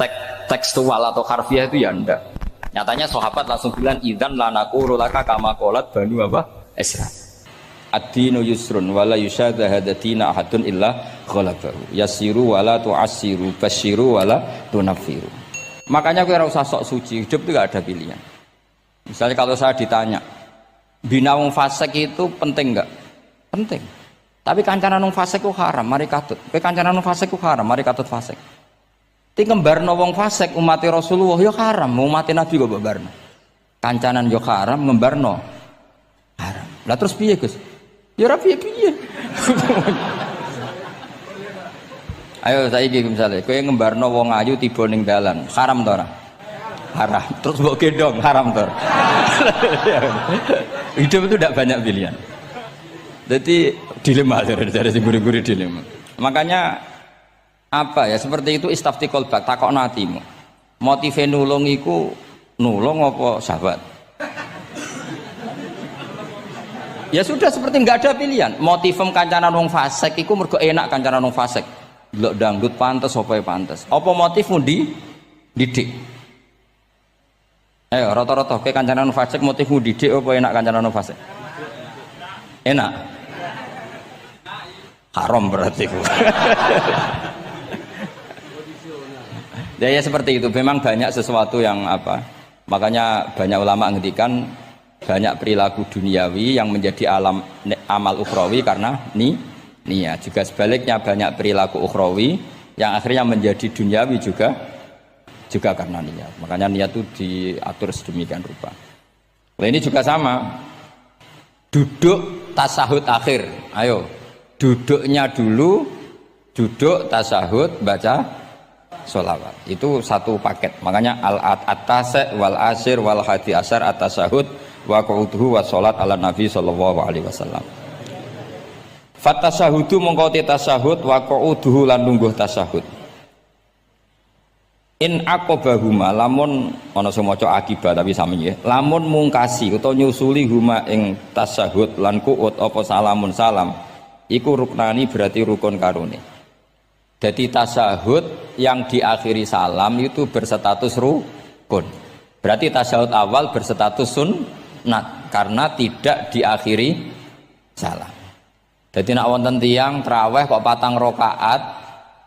tekstual atau harfiah itu ya enggak. Nyatanya sahabat langsung bilang idzan la naqulu laka kama qalat Banu apa? Isra. Ad-dinu yusrun wala yushadha hadatina ahadun illa ghalabahu. Yasiru wala tu'assiru basyiru wala tunaffiru. Makanya kowe ora usah sok suci, hidup itu gak ada pilihan. Misalnya kalau saya ditanya, bina wong fasik itu penting enggak? Penting. Tapi kancanan wong fasik ku haram, mari katut. Kowe kancanan wong fasik ku haram, mari katut fasik. Ti ngembarno wong fasik umat Rasulullah ya haram, umat Nabi kok mbarno. Kancanan yo haram, ngembarno haram. Lah terus piye Gus? Ya ora piye-piye. Ayo saiki misale kowe ngembarno wong ayu tiba ning dalan, haram ta ora? Haram. Terus mbok gendong, haram ta ora? Hidup itu tidak banyak pilihan. Jadi dilema dari si guru-guru dilema. Makanya apa ya seperti itu istafti qalbak takokno atimu. Motive nulung iku nulung apa sahabat? Ya sudah seperti nggak ada pilihan. Motivem kancanan wong fasik iku mergo enak kancanan wong fasik. Delok dangdut pantes apa pantes. Apa motifmu didik? Ayo rata-rata ke kancanan wong fasik motifmu didik apa enak kancanan wong fasik? Enak. Haram berarti. Ya seperti itu. Memang banyak sesuatu yang apa? Makanya banyak ulama ngendikan banyak perilaku duniawi yang menjadi amal ukhrawi karena niat. Juga sebaliknya banyak perilaku ukhrawi yang akhirnya menjadi duniawi juga karena niat. Makanya niat itu diatur sedemikian rupa. Nah, ini juga sama. Duduk tasahud akhir. Ayo, duduknya dulu, duduk tasahud baca sholawat. Itu satu paket. Makanya al-atas wal asir wal hadi asar at-tasahud wa qu'uduhu wa sholat ala nabi sallallahu alaihi wasallam. Fatasahudu mongko tasahud wa qu'uduhu lan lungguh tasahud. In aqobahuma lamun ana sing maca akibah tapi sami ya. Lamun mungkasi utawa nyusuli huma ing tasahud lan qu'ud apa salamun salam iku ruknani berarti rukun karone. Jadi tasahud yang diakhiri salam itu berstatus rukun. Berarti tasahud awal berstatus sunnat karena tidak diakhiri salam. Jadi nak wonten tiyang traweh kok 4 rakaat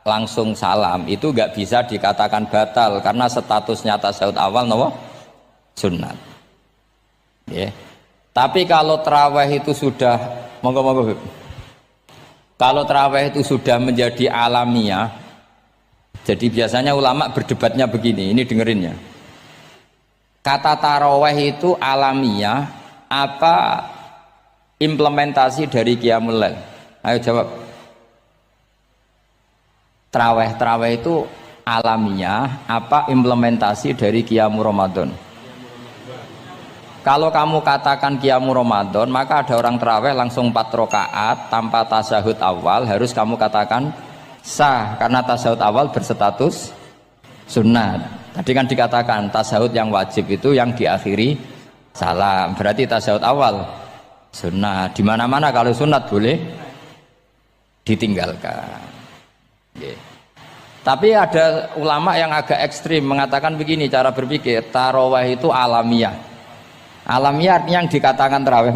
langsung salam itu enggak bisa dikatakan batal karena statusnya tasahud awal napa? Sunnat. Ya. Tapi kalau traweh itu sudah monggo kalau traweh itu sudah menjadi alamiah, jadi biasanya ulama berdebatnya begini, ini dengerin ya. Kata taraweh itu alamiah, apa implementasi dari Qiyamul Lail? Ayo jawab. Traweh itu alamiah, apa implementasi dari Qiyamul Ramadan? Kalau kamu katakan Qiyamul Ramadan, maka ada orang tarawih langsung 4 rakaat tanpa tasahud awal, harus kamu katakan sah karena tasahud awal berstatus sunnat. Tadi kan dikatakan tasahud yang wajib itu yang diakhiri salam, berarti tasahud awal sunnat. Di mana-mana kalau sunat boleh ditinggalkan. Tapi ada ulama yang agak ekstrim mengatakan begini cara berpikir, tarawih itu alamiah. Alamiah artinya yang dikatakan tarawih.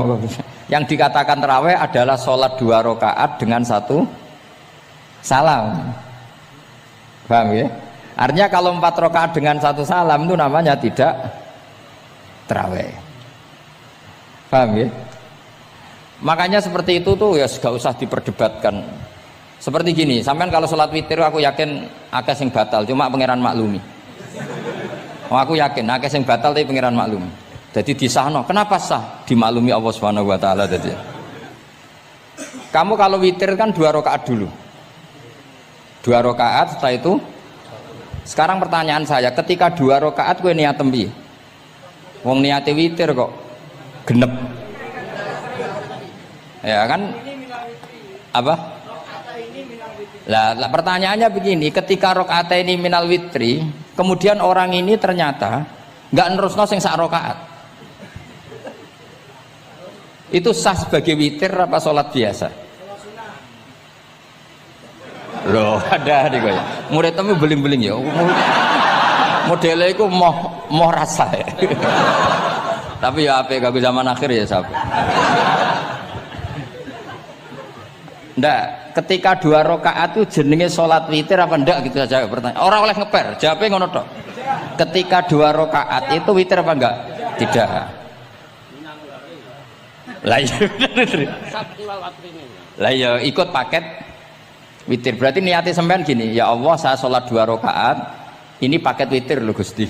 Yang dikatakan tarawih adalah sholat 2 rakaat dengan 1 salam. Paham ya? Artinya kalau 4 rakaat dengan 1 salam itu namanya tidak tarawih. Paham ya? Makanya seperti itu tuh ya gak usah diperdebatkan. Seperti gini, sampean kalau sholat witir aku yakin akeh sing batal, cuma pangeran maklumi. Aku yakin akeh sing batal tapi pangeran maklumi. Jadi disahno, kenapa sah? Dimaklumi Allah Subhanahu wa taala tadi. Kamu kalau witir kan 2 rakaat dulu. 2 rakaat setelah itu. Sekarang pertanyaan saya, ketika 2 rakaat kowe niat tembi. Wong niate witir kok genep. Ya kan? Apa? Lah pertanyaannya begini, ketika rakaat ini minal witri, kemudian orang ini ternyata enggak nerusno sing sak rakaat. Itu sah sebagai witir apa sholat biasa? Loh ada nih gue. Murid temu beling-beling ya. Modelnya itu mau rasa ya. Tapi ya apa kagak zaman akhir ya sahabat. Ndak, ketika 2 rakaat itu jenenge sholat witir apa ndak gitu saja pertanyaan. Orang oleh ngeper, jawabnya ngono tok. Ketika 2 rakaat itu witir apa enggak? Tidak. Lah ya ikut paket witir. Berarti niatnya sampean gini, ya Allah saya sholat 2 rakaat, ini paket witir loh Gusti.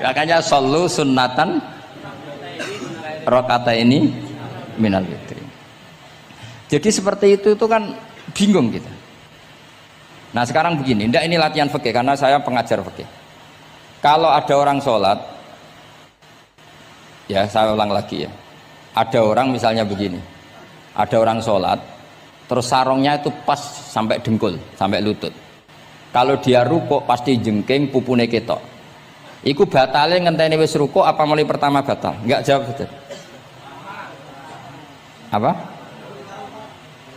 Makanya shollu sunnatan rakaataini minal witri. Jadi seperti itu kan bingung kita. Nah sekarang begini, ndak ini latihan fikih karena saya pengajar fikih. Kalau ada orang sholat, ya saya ulang lagi ya. Ada orang misalnya begini, ada orang sholat, terus sarungnya itu pas sampai dengkul, sampai lutut. Kalau dia rukuk pasti jengking pupune ketok. Iku batale ngenteni wis rukuk apa mulai pertama batal? Enggak jawab betul. Apa?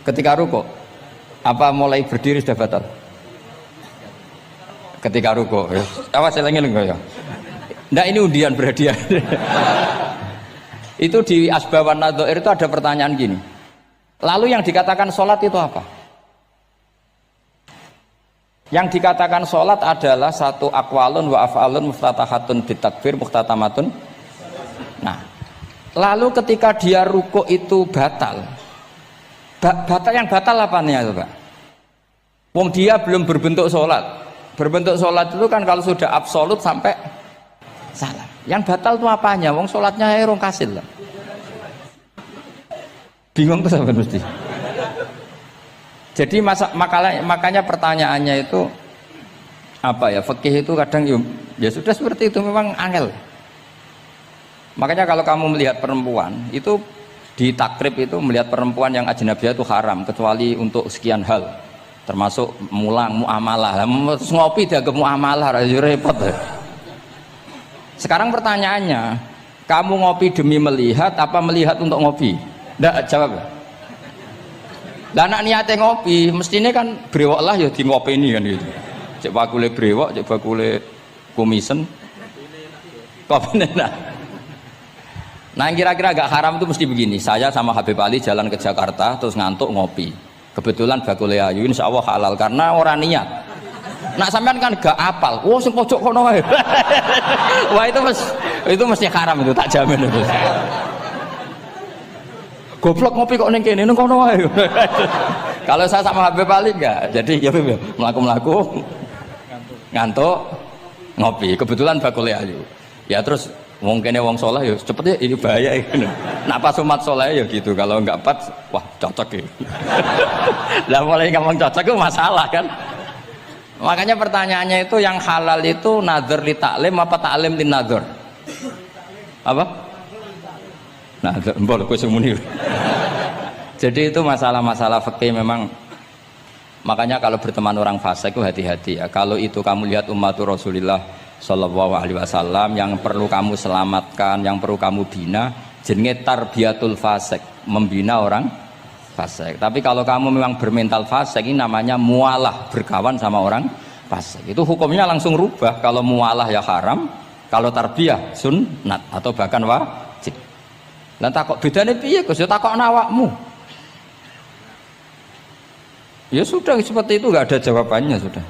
Ketika rukuk apa mulai berdiri sudah batal? Ketika rukuk. Awas eling-eling ya. Ndak ini undian berhadiah. Itu di Asbawan Nadhair itu ada pertanyaan gini. Lalu yang dikatakan sholat itu apa? Yang dikatakan sholat adalah satu akwalun wa af'alun muftatahatun bitakbir muhtatamatun. Nah, lalu ketika dia rukuk itu batal. Batal yang batal apanya itu, Pak? Wong dia belum berbentuk sholat. Berbentuk sholat itu kan kalau sudah absolut sampai salam. Yang batal itu apanya? Wong sholatnya erong kasil lah. Bingung tuh sampai mesti. Jadi makanya pertanyaannya itu apa ya? Fikih itu kadang ya sudah seperti itu memang angel. Makanya kalau kamu melihat perempuan itu di takrib itu melihat perempuan yang ajnabiyah itu haram kecuali untuk sekian hal. Termasuk muamalah. Terus ngopi dia ke muamalah repot. Sekarang pertanyaannya, kamu ngopi demi melihat apa melihat untuk ngopi? Nggak jawab. Lah anak niate ngopi, mestinya kan brewok lah ya di ngopi ini kan gitu. Cek bakule brewok, cek bakule komisen. Kopi nah yang kira-kira agak haram itu mesti begini. Saya sama Habib Ali jalan ke Jakarta terus ngantuk ngopi. Kebetulan bakule ayu insya Allah halal karena orang niat. Nak sampean kan gak apal. Wah sing pojok kono wae. Wah itu mesti haram itu tak jamin itu. Goblok ngopi kok ning kene ning kono wae. Kalau saya sama Habib Ali enggak. Jadi ya mlaku-mlaku ngantuk ngopi. Kebetulan bakule ayu. Ya terus wong kene wong saleh ya cepet ya ini bahaya iki. Nak pas umat saleh ya gitu. Kalau enggak pas wah cocok ya. Lah mulai ngomong cocok itu masalah kan. Makanya pertanyaannya itu yang halal itu nazar li taklim apa taklim li nazar? Apa? Nazar mbok kowe sing muni. Jadi itu masalah-masalah fikih memang. Makanya kalau berteman orang fasik itu hati-hati ya. Kalau itu kamu lihat umatur Rasulullah sallallahu alaihi wasallam yang perlu kamu selamatkan, yang perlu kamu bina, jenenge tarbiyatul fasik, membina orang fasik. Tapi kalau kamu memang bermental fasik, ini namanya mualah, berkawan sama orang fasik. Itu hukumnya langsung rubah. Kalau mualah ya haram, kalau tarbiyah sunnat atau bahkan wajib. Lah takok bedane piye Gus? Ya takokno awakmu. Ya sudah seperti itu, enggak ada jawabannya sudah.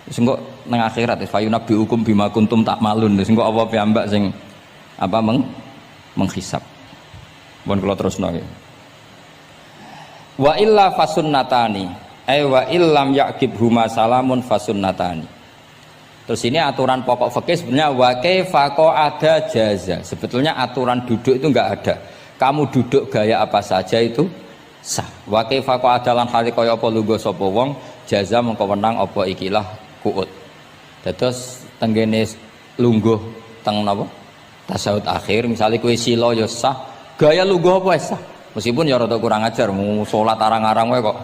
Wis engko nang akhirat fayunabbi hukum bima kuntum tak malun. Wis engko apa piyambak sing apa menghisab. Mun kula terusno nggih. Wa illa fasunnatani wa illam yaqib huma salamun fasunnatani. Terus ini aturan pokok fikih sebenarnya wa kaifa ada jaza. Sebetulnya aturan duduk itu enggak ada. Kamu duduk gaya apa saja itu sah. Wa kaifa adalan hale kaya apa lungguh sapa wong jaza mengko wenang apa ikilah kuut. Terus tenggene lungguh teng napa? Tasawuf akhir misalnya kowe sila ya sah. Gaya lungguh apa sah? Meskipun ya rada kurang ajar, mau sholat arang-arang wae kok.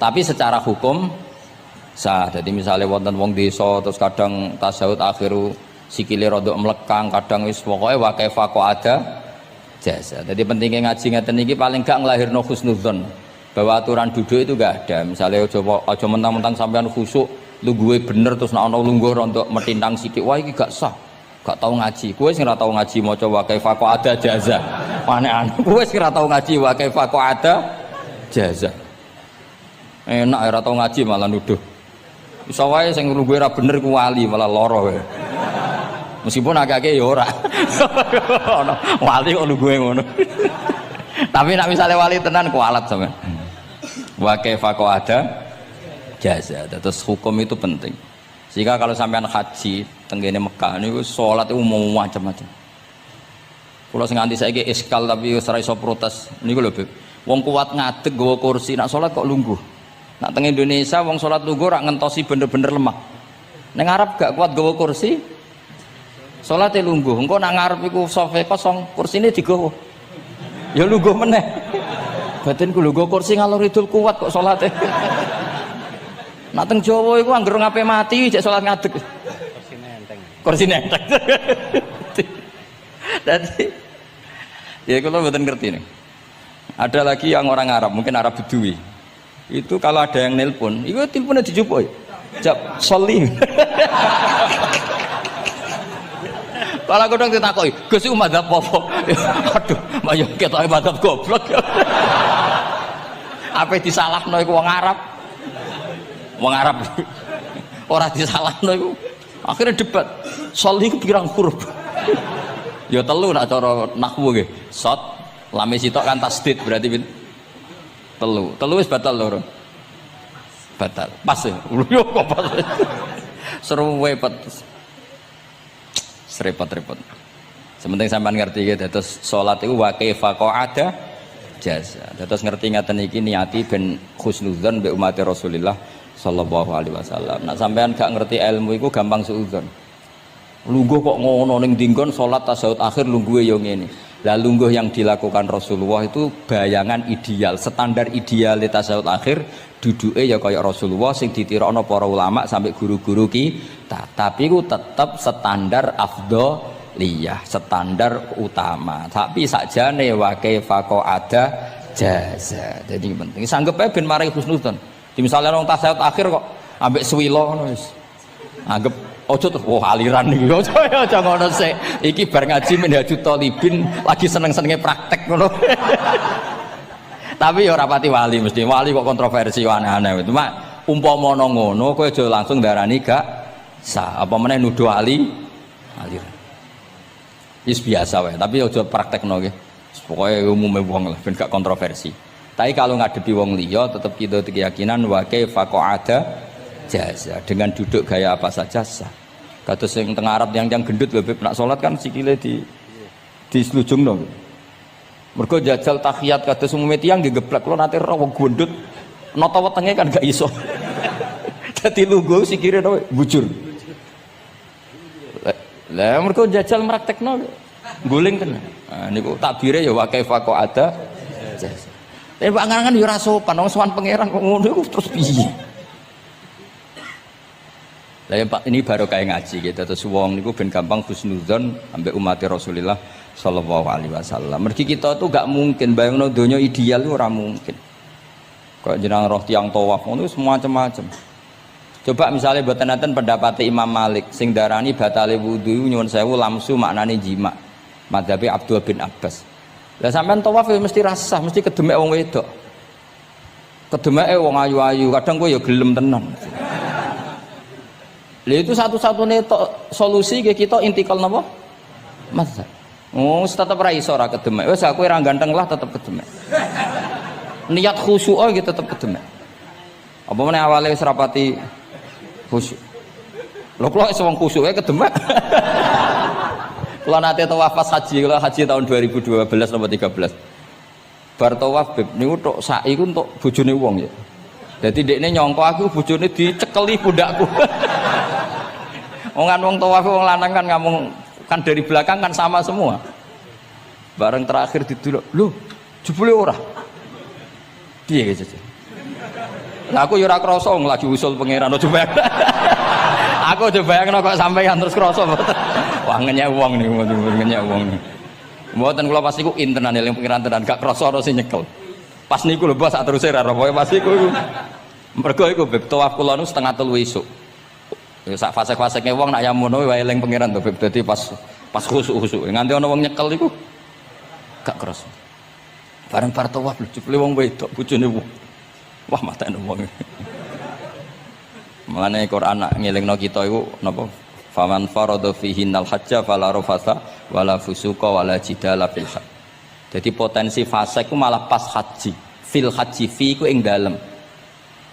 Tapi secara hukum sah. Jadi misalnya wonten wong desa terus kadang tasawuf akhiru sikile rada mlekang, kadang wis pokoke wa kaifa ada jasa. Jadi pentingnya ngaji ngeten iki paling gak nglahirno husnudzon bahwa aturan duduk itu gak ada. Misalnya aja mentang-mentang sampean khusuk lungguhe bener terus nek ana lungguh rontok metintang sithik wah iki gak sah. Gak tau ngaji. Kowe sing ora tau ngaji maca wa kaifa ada jaza. Aneh-aneh. Kowe sing ora tau ngaji wa kaifa ada jaza. Enak ora tau ngaji malah nuduh. Iso wae sing lungguhe ora bener ku wali malah lara wae. Meskipun agak-agak ya ora. Wali kok lungguhe ngono. Tapi nek misale wali tenan kualat sampean. Wa kaifa ada jaza. Terus hukum itu penting. Sehingga kalau sampean haji tenggene Mekah niku salat itu mau macam-macam. Kula sing nganti saiki iskal tapi wis ora iso protes. Niku lho, Beb. Wong kuat ngadeg nggawa kursi, nak salat kok lungguh. Nak teng Indonesia wong salat lungguh ora ngentosi bener-bener lemah. Ning Arab gak kuat nggawa kursi. Salate lungguh. Engko nak ngarep iku sofa kosong, kursine digawa. Ya lungguh meneh. Batinku lho nggawa kursi ngalor idul kuat kok salate. Nak teng Jawa iku anggere ngape mati cek salat ngadeg. Kursi nenteng. Jadi ya kalau betul ngerti nih. Ada lagi yang orang Arab, mungkin Arab Bedui. Itu kalau ada yang nelpon, itu teleponnya dijupuk. Jap soli. Kalau aku dong ditakoi, Gus iku madzhab apa? Aduh, mayo ketok madzhab goblok. Apa disalahno iku wong Arab? Wong Arab. Ora disalahno iku. Akhirnya debat. Soli iku pirang huruf? Ya telu nak cara nahwu nggih. Sot lame sitok kan tasdid berarti telu. Telu wis batal loro. Batal. Pas ya. Yo kok pas. Seru repot. Serepot-repot. Sementing sampean ngerti gitu terus salat iku wa kaifa qa'ada jaza. Terus ngerti ngaten iki niati ben husnudzon mbek umat Rasulullah sallallahu alaihi wasallam. Nak sampean gak ngerti ilmu iku gampang suudzon. Lungguh kok ngono ning dinggon salat tasyahud akhir lungguhe yo ngene. Lah lungguh yang dilakukan Rasulullah itu bayangan ideal, standar ideal tasyahud akhir duduke ya kaya Rasulullah sing ditirakno para ulama sampai guru-guru kita. Tapi ku tetep standar afdhaliyah, standar utama. Tapi sakjane wa kaifa ada jaza. Jadi penting sanggepe ben mari husnudzon. Di misalnya orang tasyahud akhir kok ambek swilo ngono wis. Anggap ojo terus aliran nih, ojo ngono sih. Iki bar ngaji Minhajut Thalibin lagi seneng-senenge praktek ngono. Tapi ya ora pati wali mesti. Wali kok kontroversi aneh-aneh. Cuma umpama ngono kowe aja langsung darani gak sah. Apa meneh nuduh aliran. Wis biasa wae, tapi aja praktekno nggih. Pokoke umume wong lah ben gak kontroversi. Tapi kalau ngadepi wong liya tetep kita keyakinan wa kaifa ada jaza dengan duduk gaya apa saja sah. Kados sing teng Arab yang gendut lho nak salat kan sikile di slujungno. Mergo jajal tahiyat kados umume tiyang nggih geblek kula nate ro wong gendut nata wetenge kan gak iso. Dadi lungguh sikire to bujur. Lah mergo jajal praktekno guling tenan. Nah niku takbire ya wa kaifa ada jaza. Tapi panganan yo ora sopan wong sowan pangeran kok ngono iku terus piye? Lah Pak ini baru kayak ngaji gitu terus wong niku ben gampang husnudzon ambek umat Rasulullah sallallahu alaihi wasallam. Mergi kita tuh gak mungkin bayangno donya ideal ora mungkin. Kok jeneng roh tiyang tawaf ngono semacam-macam. Coba misalnya mboten enten pendapat Imam Malik sing darani batale wudu nyuwun sewu lamsu maknane jima. Madzhabe Abdul bin Abbas. Lah sampean tawaf ya mesti rasah, mesti kedemek wong wedok. Kedemeke wong ayu-ayu, kadang kowe ya gelem tenan. Itu satu-satunya solusi ke kita intikal napa? Mazhab. Oh, tetep ra iso ra kedemek. Wis aku ora ganteng lah tetep kedemek. Niat khusyuk gitu tetep kedemek. Apa meneh awale wis rapati khusyuk. Lho kula wis wong khusyuke kedemek. Kula nate tawaf pas haji, kula haji tahun 2012 nomor 13. Bar tawaf beb niku tok sak iku entuk bojone wong ya. Dadi dekne nyangka aku bojone dicekeli pundakku. Wong tawaf wong lanang kan ngomong kan dari belakang kan sama semua. Bareng terakhir didelok, lho, jebule ora. Piye gitu. Lah aku ya ora krasa wong lagi usul pangeran coba. Aku coba bayangno kok sampeyan terus krasa mboten. Wah ngenyek wong niku, ngenyek wong niku. Mboten kula pas iku intenan eling pangeran tenan gak krasa ana sing nyekel. Pas niku lho bos sak teruse ra pokoke pas iku. Mergo iku beb tawaf kula nu setengah 3 esuk. Ya sak fase-faseke wong nak yamono wae eling pangeran to beb dadi pas khusuk-khusuk. Nganti ana wong nyekel iku gak kerasa. Bareng bar tawaf lho jebule wong wedok bojone wong. Wah matane wong. Mulane Quran nak ngelingno kita iku napa? Faman farada fihinnal hajja fala rafasa wala fusuqa wala jidala fil hajj. Jadi potensi fasik ku malah pas haji. Fil haji fi ku ing dalem.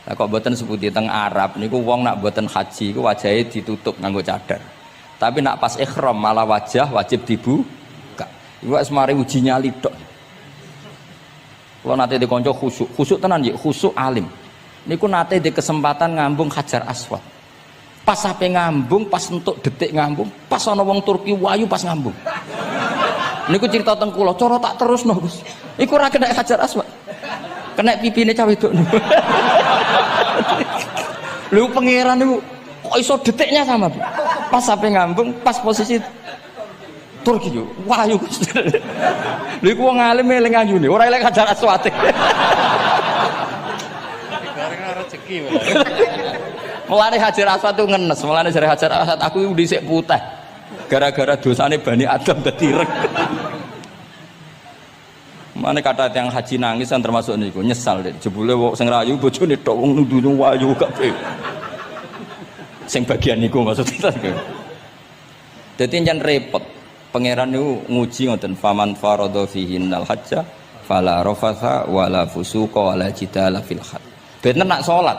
Lah kok mboten sebuti teng Arab niku wong nak mboten haji ku wajahe ditutup nganggo cadar. Tapi nak pas ihram malah wajah wajib dibuka. Iku semari uji nyali tok. Kalau nate di konco khusuk tenan ya, khusuk alim. Niku nate di kesempatan ngambung Hajar Aswad. Pas sampai ngambung, pas entuk detik ngambung, pas ana wong Turki wayu pas ngambung. Niku cerita teng kula, cara tak terusno Gus. Iku ora kena Hajar Aswad. Kena pipine cah wedok. Lho pangeran niku kok iso detiknya sama, Bu. Pas sampai ngambung, pas posisi Turki yo, wahyu Gusti. Lha iku wong alim eling ayune, ora eling Hajar Aswad. Rezeki. Mulane Hajar Aswad tuh ngenes, mulane jare Hajar Aswad aku dhisik putih. Gara-gara dosane Bani Adam dadi ireng. Mane kata yang haji nangis kan termasuk niku, nyesal deh. Jebule wong sing rayu bojone tok wong nundune wayu kabeh. Sing bagian niku maksudnya. Dadi njen repot. Pangeran niku nguji ngoten faman faradha fihinnal hajja fala rafatha wala fusuqa wala jidala fil hajj. Bener nak salat.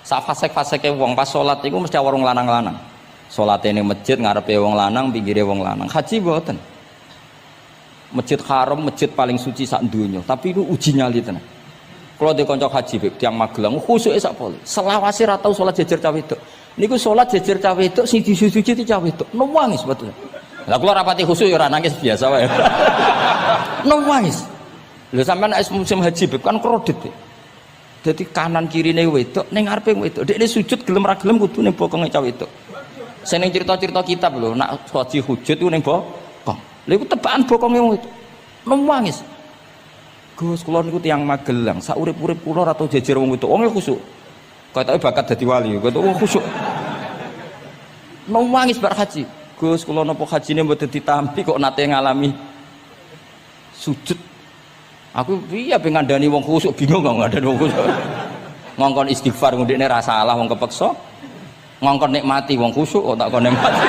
Sak fasek-faseke wong pas salat iku mesti warung lanang-lanang. Salate ning masjid ngarepe wong lanang, pinggire wong lanang. Haji mboten. Masjid Haram, masjid paling suci sak donya, tapi itu uji nyali tenan. Kalau di kanca haji beb tiang Magelang khusuke sak poli. Selawase ra tau salat jejer cah wedok. Niku salat jejer cah wedok sing disuci cah wedok. Nangis betul. Lah kula rapati khusyuk ya ora nangis biasa wae. Nangis. Lha sampean nek musim haji beb kan kredit. Dadi kanan kirine wedok ning ngarepe wedok. Dekne sujud gelem ra gelem kudu ning bokonge cah wedok. Sing ning cerita-cerita kitab lho, nak haji hujud iku ning bokong. Lha iku tebakan bokonge wedok. Nangis. Gus kula niku tiyang Magelang, sak urip-urip kula ora tau jejer wong wedok. Wong khusyuk. Katoke bakat dadi wali, katoke wong khusyuk. Nangis bar haji. Gus kula napa hajine mboten ditampi kok nate ngalami sujud. Aku piye pe ngandani wong khusyuk bingung kok ngandani wong khusyuk. Ngongkon istighfar ndekne ra salah wong kepeksa. Ngongkon nikmati wong khusyuk kok tak kon nikmati.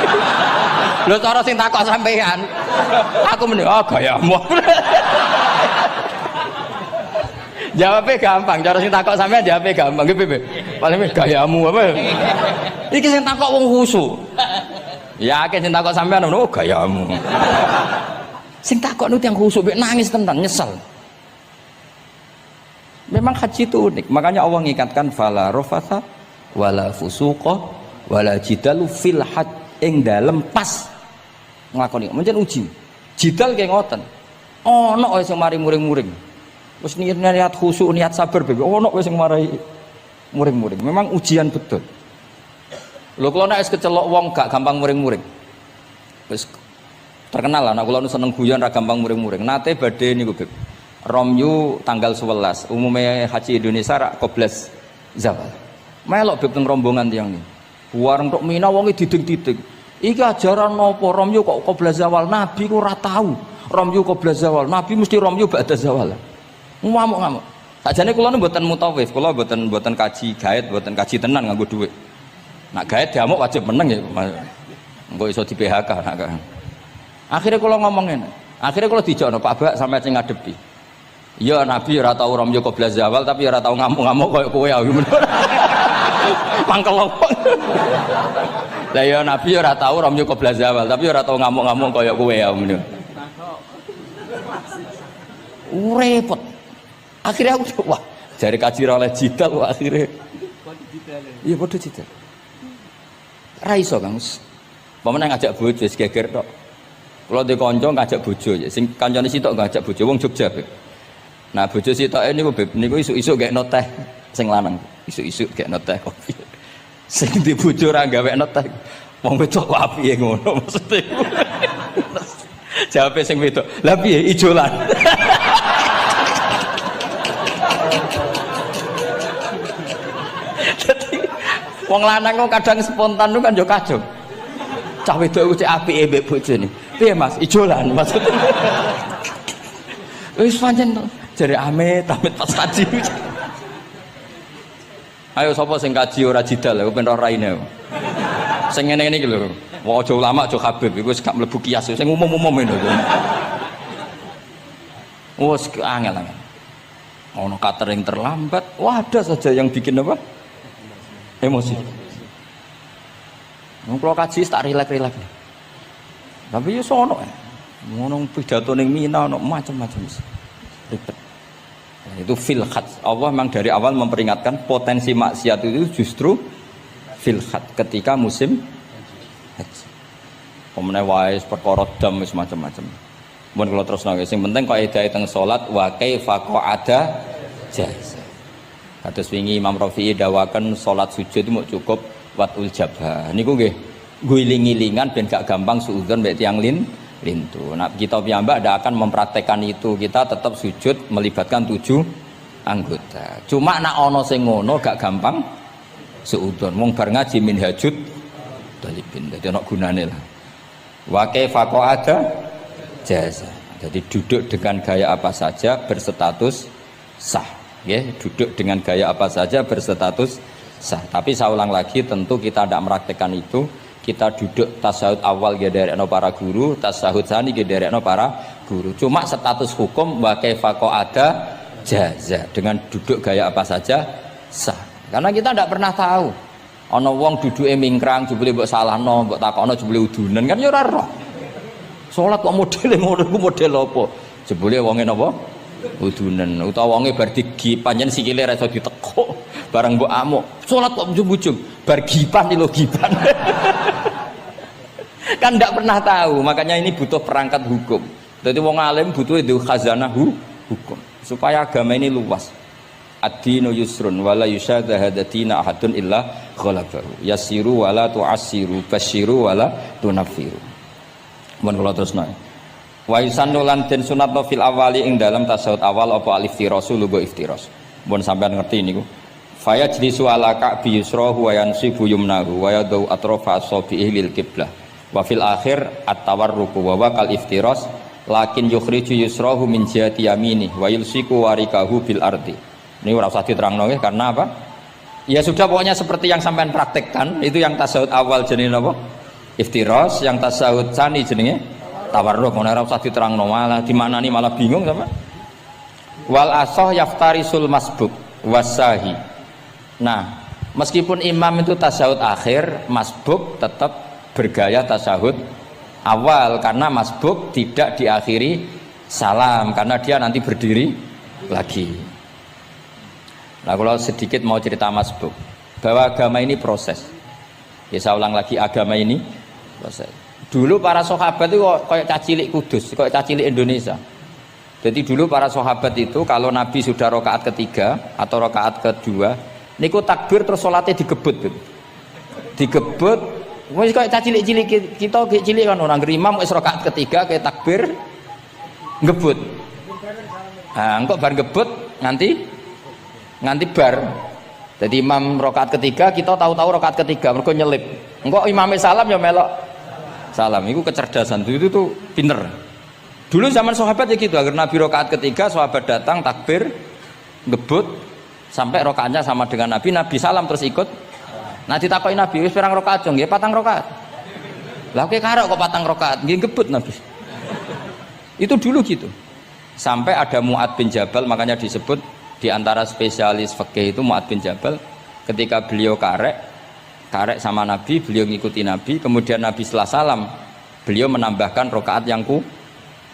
Lho cara sing takok sampean. Aku meni gayamu. Jawabnya gampang, cara sing takok sampean jawabnya gampang. Nggih piye? Paling gayamu apa? Iki sing takok wong khusyuk. Yakin sing takok sampean ngono gayamu. Sing takok niku tiyang khusyuk mek nangis tenan nyesel. Memang haji itu unik, makanya Allah ngikatkan fala rafatha wala fusuqa wala jidalu fil hajj ing dalem pas nglakoni. Mencen uji. Jidal kaya ngoten. Ana wae sing mari muring-muring. Wis niat khusyuk, niat sabar bebe. Ono wis sing marai muring-muring. Memang ujian betul. Lho kula nek wis kecelok wong gak gampang muring-muring. Wis terkenal lah nek kula seneng guyon ra gampang muring-muring. Nate badhe niku Beb. Romyu tanggal 11. Umume haji Indonesia rak koblas zawal. Melok Beb teng rombongan tiyang niku. Wareng tok Mina wonge diding-diding. Iki ajaran napa Romyu kok koblas zawal? Nabi ku ora tau. Romyu koblas zawal. Nabi mesti Romyu ba'da zawal. Ngamuk-ngamuk. Sakjane kula nu mboten mutawif, kula mboten kaji gaet, mboten kaji tenan nganggo dhuwit. Nak gaet diamuk wajib meneng ya. Engko iso di PHK nak. Akhire kula ngomong ngene. Akhire kula dijono Pak Bak sampe sing ngadepi. Ya Nabi ora tau Romyo qobla zawal tapi ora tau ngamuk-ngamuk koyo kowe ya. Mangkel opo. Lah ya Nabi ora tau Romyo qobla zawal tapi ora tau ngamuk-ngamuk koyo kowe ya. Repot. Akhirnya aku wah jari kaji oleh jidal wah akhirnya iya bodoh jidal raiso Kang pemene ngajak bojo wis geger tok kula ndek kanca ngajak bojo ya sing kancane sitok ngajak bojo wong Jogja Beb. Nah bojo sitoke niku Beb niku isuk-isuk gekno teh sing lanang isuk-isuk gekno teh kopi sing di bojo ora gawekno teh wong wedok kok piye ngono maksude jawabe sing wedok lha piye ijolan. Wong lanang kok kadang spontan itu kan yo kacau. Cah wedok cek apike mbek bojone. Piye Mas? Ijolan maksudnya. Wis pancen jare amit-amit pas kaji. Ayo sapa sing kaji ora jidal aku ben ora raine. Sing ngene-ngene iki lho. Wong aja ulama aja Habib iku wis gak mlebu kias sing umum-umum lho. Wes angel. Ono catering terlambat. Wah, ada saja yang bikin apa? Emosi. Kalau kaji tak rileks. Tapi ya sono. Ngono pidato ning Mina ono macam-macam ribet. Nah, itu fil khat. Allah memang dari awal memperingatkan potensi maksiat itu justru fil khat ketika musim haji. Pemene wae perkara dam wis macam-macam. Mun kula terusno sing penting kaidah teng salat wa kaifa qa'ada jaz. Kados wingi Imam Rafi'i dawaken salat sujud itu cukup watul jabhah. Niku nggih guling-gilingan ben gak gampang suudzon mbek tiyang lintu. Nah, kita piyambak tidak akan mempraktekkan itu. Kita tetap sujud melibatkan 7 anggota. Cuma nak ono sing ngono gak gampang suudzon. Wong bar ngaji minhajud talibin. Dadi ono gunane lah. Wa kaifa qa'ada jaza. Jadi duduk dengan gaya apa saja berstatus sah. Ya, duduk dengan gaya apa saja berstatus sah. Tapi saya ulang lagi, tentu kita tidak mempraktekkan itu. Kita duduk tasahud awal gederekno para guru, tasahud sani gederekno para guru. Cuma status hukum wa kaifa qa'ada jaza, dengan duduk gaya apa saja sah. Karena kita tidak pernah tahu. Ana wong duduke mingkrang jebule mbok salahno, mbok takokno jebule udunen kan ya ora roh. Salat kok modele ngono ku model apa? Jebule wonge napa? Udunen. Utawa wonge bar digi panjen sikile ra iso ditekuk. Barang mbok amuk, salat kok ujug-ujug, bar gipan lho gipan. Kan tidak pernah tahu, makanya ini butuh perangkat hukum. Jadi wong alim butuh itu khazanah hukum supaya agama ini luas. Ad-dinu yusrun wala yusyadahadatina ahadun illa ghalabahu. Yasiru wala tu'assiru, basyiru wala tunaffiru. Mun kula terusno. Wa yusannu lan den sunatno fil awali ing dalam tasawuf awal apa al-iftirasu lugo iftiras. Mun sampean ngerti niku. Faya jlisu ala ka'bi yusrahu wa yansibu yumnahu wa yadau atrafa asabihi lil qiblah. Wa fil akhir at-tawarruku wa kal iftiras lakin yukhriju yusrahu min jihati yamini wa yulsiku warikahu bil ardi. Ini ora usah diterangno nggih karena apa? Ya sudah pokoknya seperti yang sampean praktekkan, itu yang tasawuf awal jenenge napa? Iftiras, yang tasawuf tsani jenenge tawarruk. Ora usah diterangno malah dimaknani malah bingung sama. Wal asah yaftarisul masbuk wasahi. Nah, meskipun imam itu tasawuf akhir, masbuk tetap bergaya tasawuf awal karena masbuk tidak diakhiri salam karena dia nanti berdiri lagi. Nah, kalau sedikit mau cerita masbuk bahwa agama ini proses. Ya saya ulang lagi, agama ini proses. Dulu para sahabat itu kayak cacilik Kudus, kayak cacilik Indonesia. Jadi dulu para sahabat itu kalau Nabi sudah rakaat ketiga atau rakaat kedua, niku takbir terus sholatnya digebut gitu. Digebut, wis kayak cacilik-cilik kita cilik kan orang imam wis rakaat ketiga kayak takbir ngebut. Nah, engko bar ngebut nganti bar. Jadi imam rakaat ketiga kita tahu-tahu rakaat ketiga mergo nyelip. Engko imame salam ya melok salam. Itu kecerdasan itu tuh pinter. Dulu zaman sahabat ya gitu, agar Nabi rakaat ketiga sahabat datang takbir ngebut sampai rakaatnya sama dengan Nabi, Nabi salam terus ikut. Nah ditakoki Nabi wis pirang rakaat jong? Nggih 4 rakaat. Lah oke karo kok 4 rakaat, nggih ngebut Nabi. Itu dulu gitu. Sampai ada Mu'ad bin Jabal, makanya disebut di antara spesialis fikih itu Mu'ad bin Jabal, ketika beliau karek sama Nabi, beliau ngikuti Nabi, kemudian Nabi setelah salam beliau menambahkan rakaat yang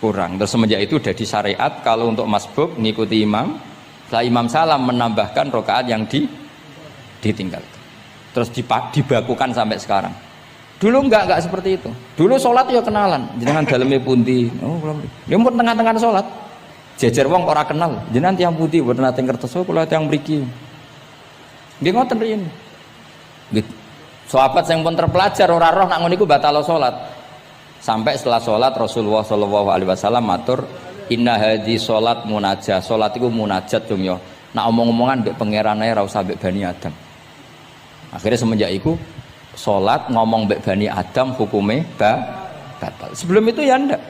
kurang. Terus semenjak itu jadi syariat kalau untuk masbuk ngikuti imam, setelah imam salam menambahkan rakaat yang ditinggalkan. Terus dibakukan sampai sekarang. Dulu enggak seperti itu. Dulu sholat ya kenalan, jenengan daleme pundi. Oh, belum. Dia pun tengah-tengah sholat. Jejer wong ora kenal, jenengan tiyang pundi mboten nate ngertos kula tiyang mriki. Nggih ngoten riyen. Nggih. Sahabat sing pun terpelajar ora roh nak ngono iku batal salat. Sampai setelah salat Rasulullah sallallahu alaihi wasallam matur, "Inna hadhi salat munajah." Salat iku munajat dong ya. Nak omong-omongan mbek pangerane ora usah mbek Bani Adam. Akhirnya semenjak itu salat ngomong mbek Bani Adam hukume batal. Sebelum itu ya ndak.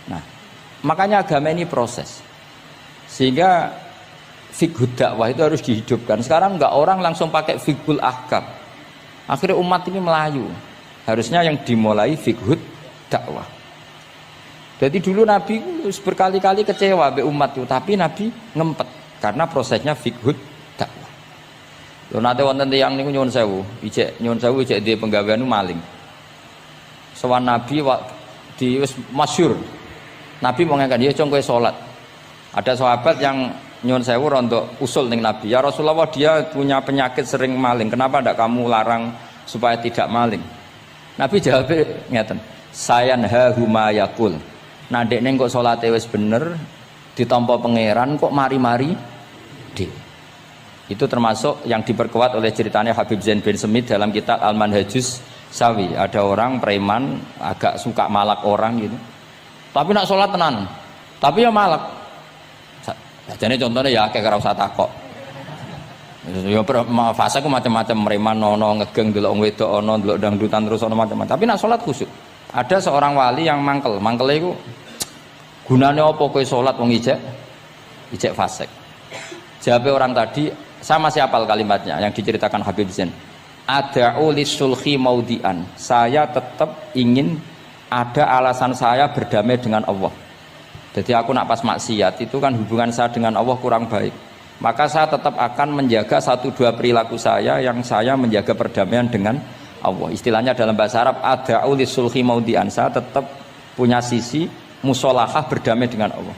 Nah, makanya agama ini proses, sehingga fiqh dakwah itu harus dihidupkan. Sekarang enggak orang langsung pakai fiqhul ahkam, akhirnya umat ini melayu. Harusnya yang dimulai fiqh dakwah. Jadi dulu Nabi berkali-kali kecewa be umat itu, tapi Nabi ngempet karena prosesnya fiqh dakwah. Lho nate wonten tiyang niku nyuwun sewu ijek di penggawean maling. Sowan Nabi Di wis masyhur. Nabi mau ngangkat dia cong kowe salat. Ada sahabat yang nyuwun sewu untuk usul ning Nabi. Ya Rasulullah, dia punya penyakit sering maling. Kenapa ndak kamu larang supaya tidak maling? Nabi jawab ngeten. Sayanhahu ma yaqul. Nah dekne kok salate wis bener ditampa pangeran kok mari-mari di. Itu termasuk yang diperkuat oleh ceritanya Habib Zain bin Semit dalam kitab Al-Manhajus Sawi. Ada orang preman agak suka malak orang gitu. Tapi nak sholat tenan. Tapi ya malak. Jadi contohnya ya kayak ora usah takok. Ya fase ku macam-macam, preman ono ngegeng delok wong wedok ono delok dangdutan terus ono macam-macam. Tapi nak sholat khusyuk. Ada seorang wali yang mangkel. Mangkele iku gunane apa kowe sholat wong ijek fasik. Jawab orang tadi, sama siapa kalimatnya yang diceritakan Habib Zain. Ada'u lisulhi maudian. Saya tetap ingin ada alasan saya berdamai dengan Allah. Jadi aku nak pas maksiat itu kan hubungan saya dengan Allah kurang baik. Maka saya tetap akan menjaga 1-2 perilaku saya yang saya menjaga perdamaian dengan Allah. Istilahnya dalam bahasa Arab ada'u lisulhi maudian. Saya tetap punya sisi musolahah berdamai dengan Allah.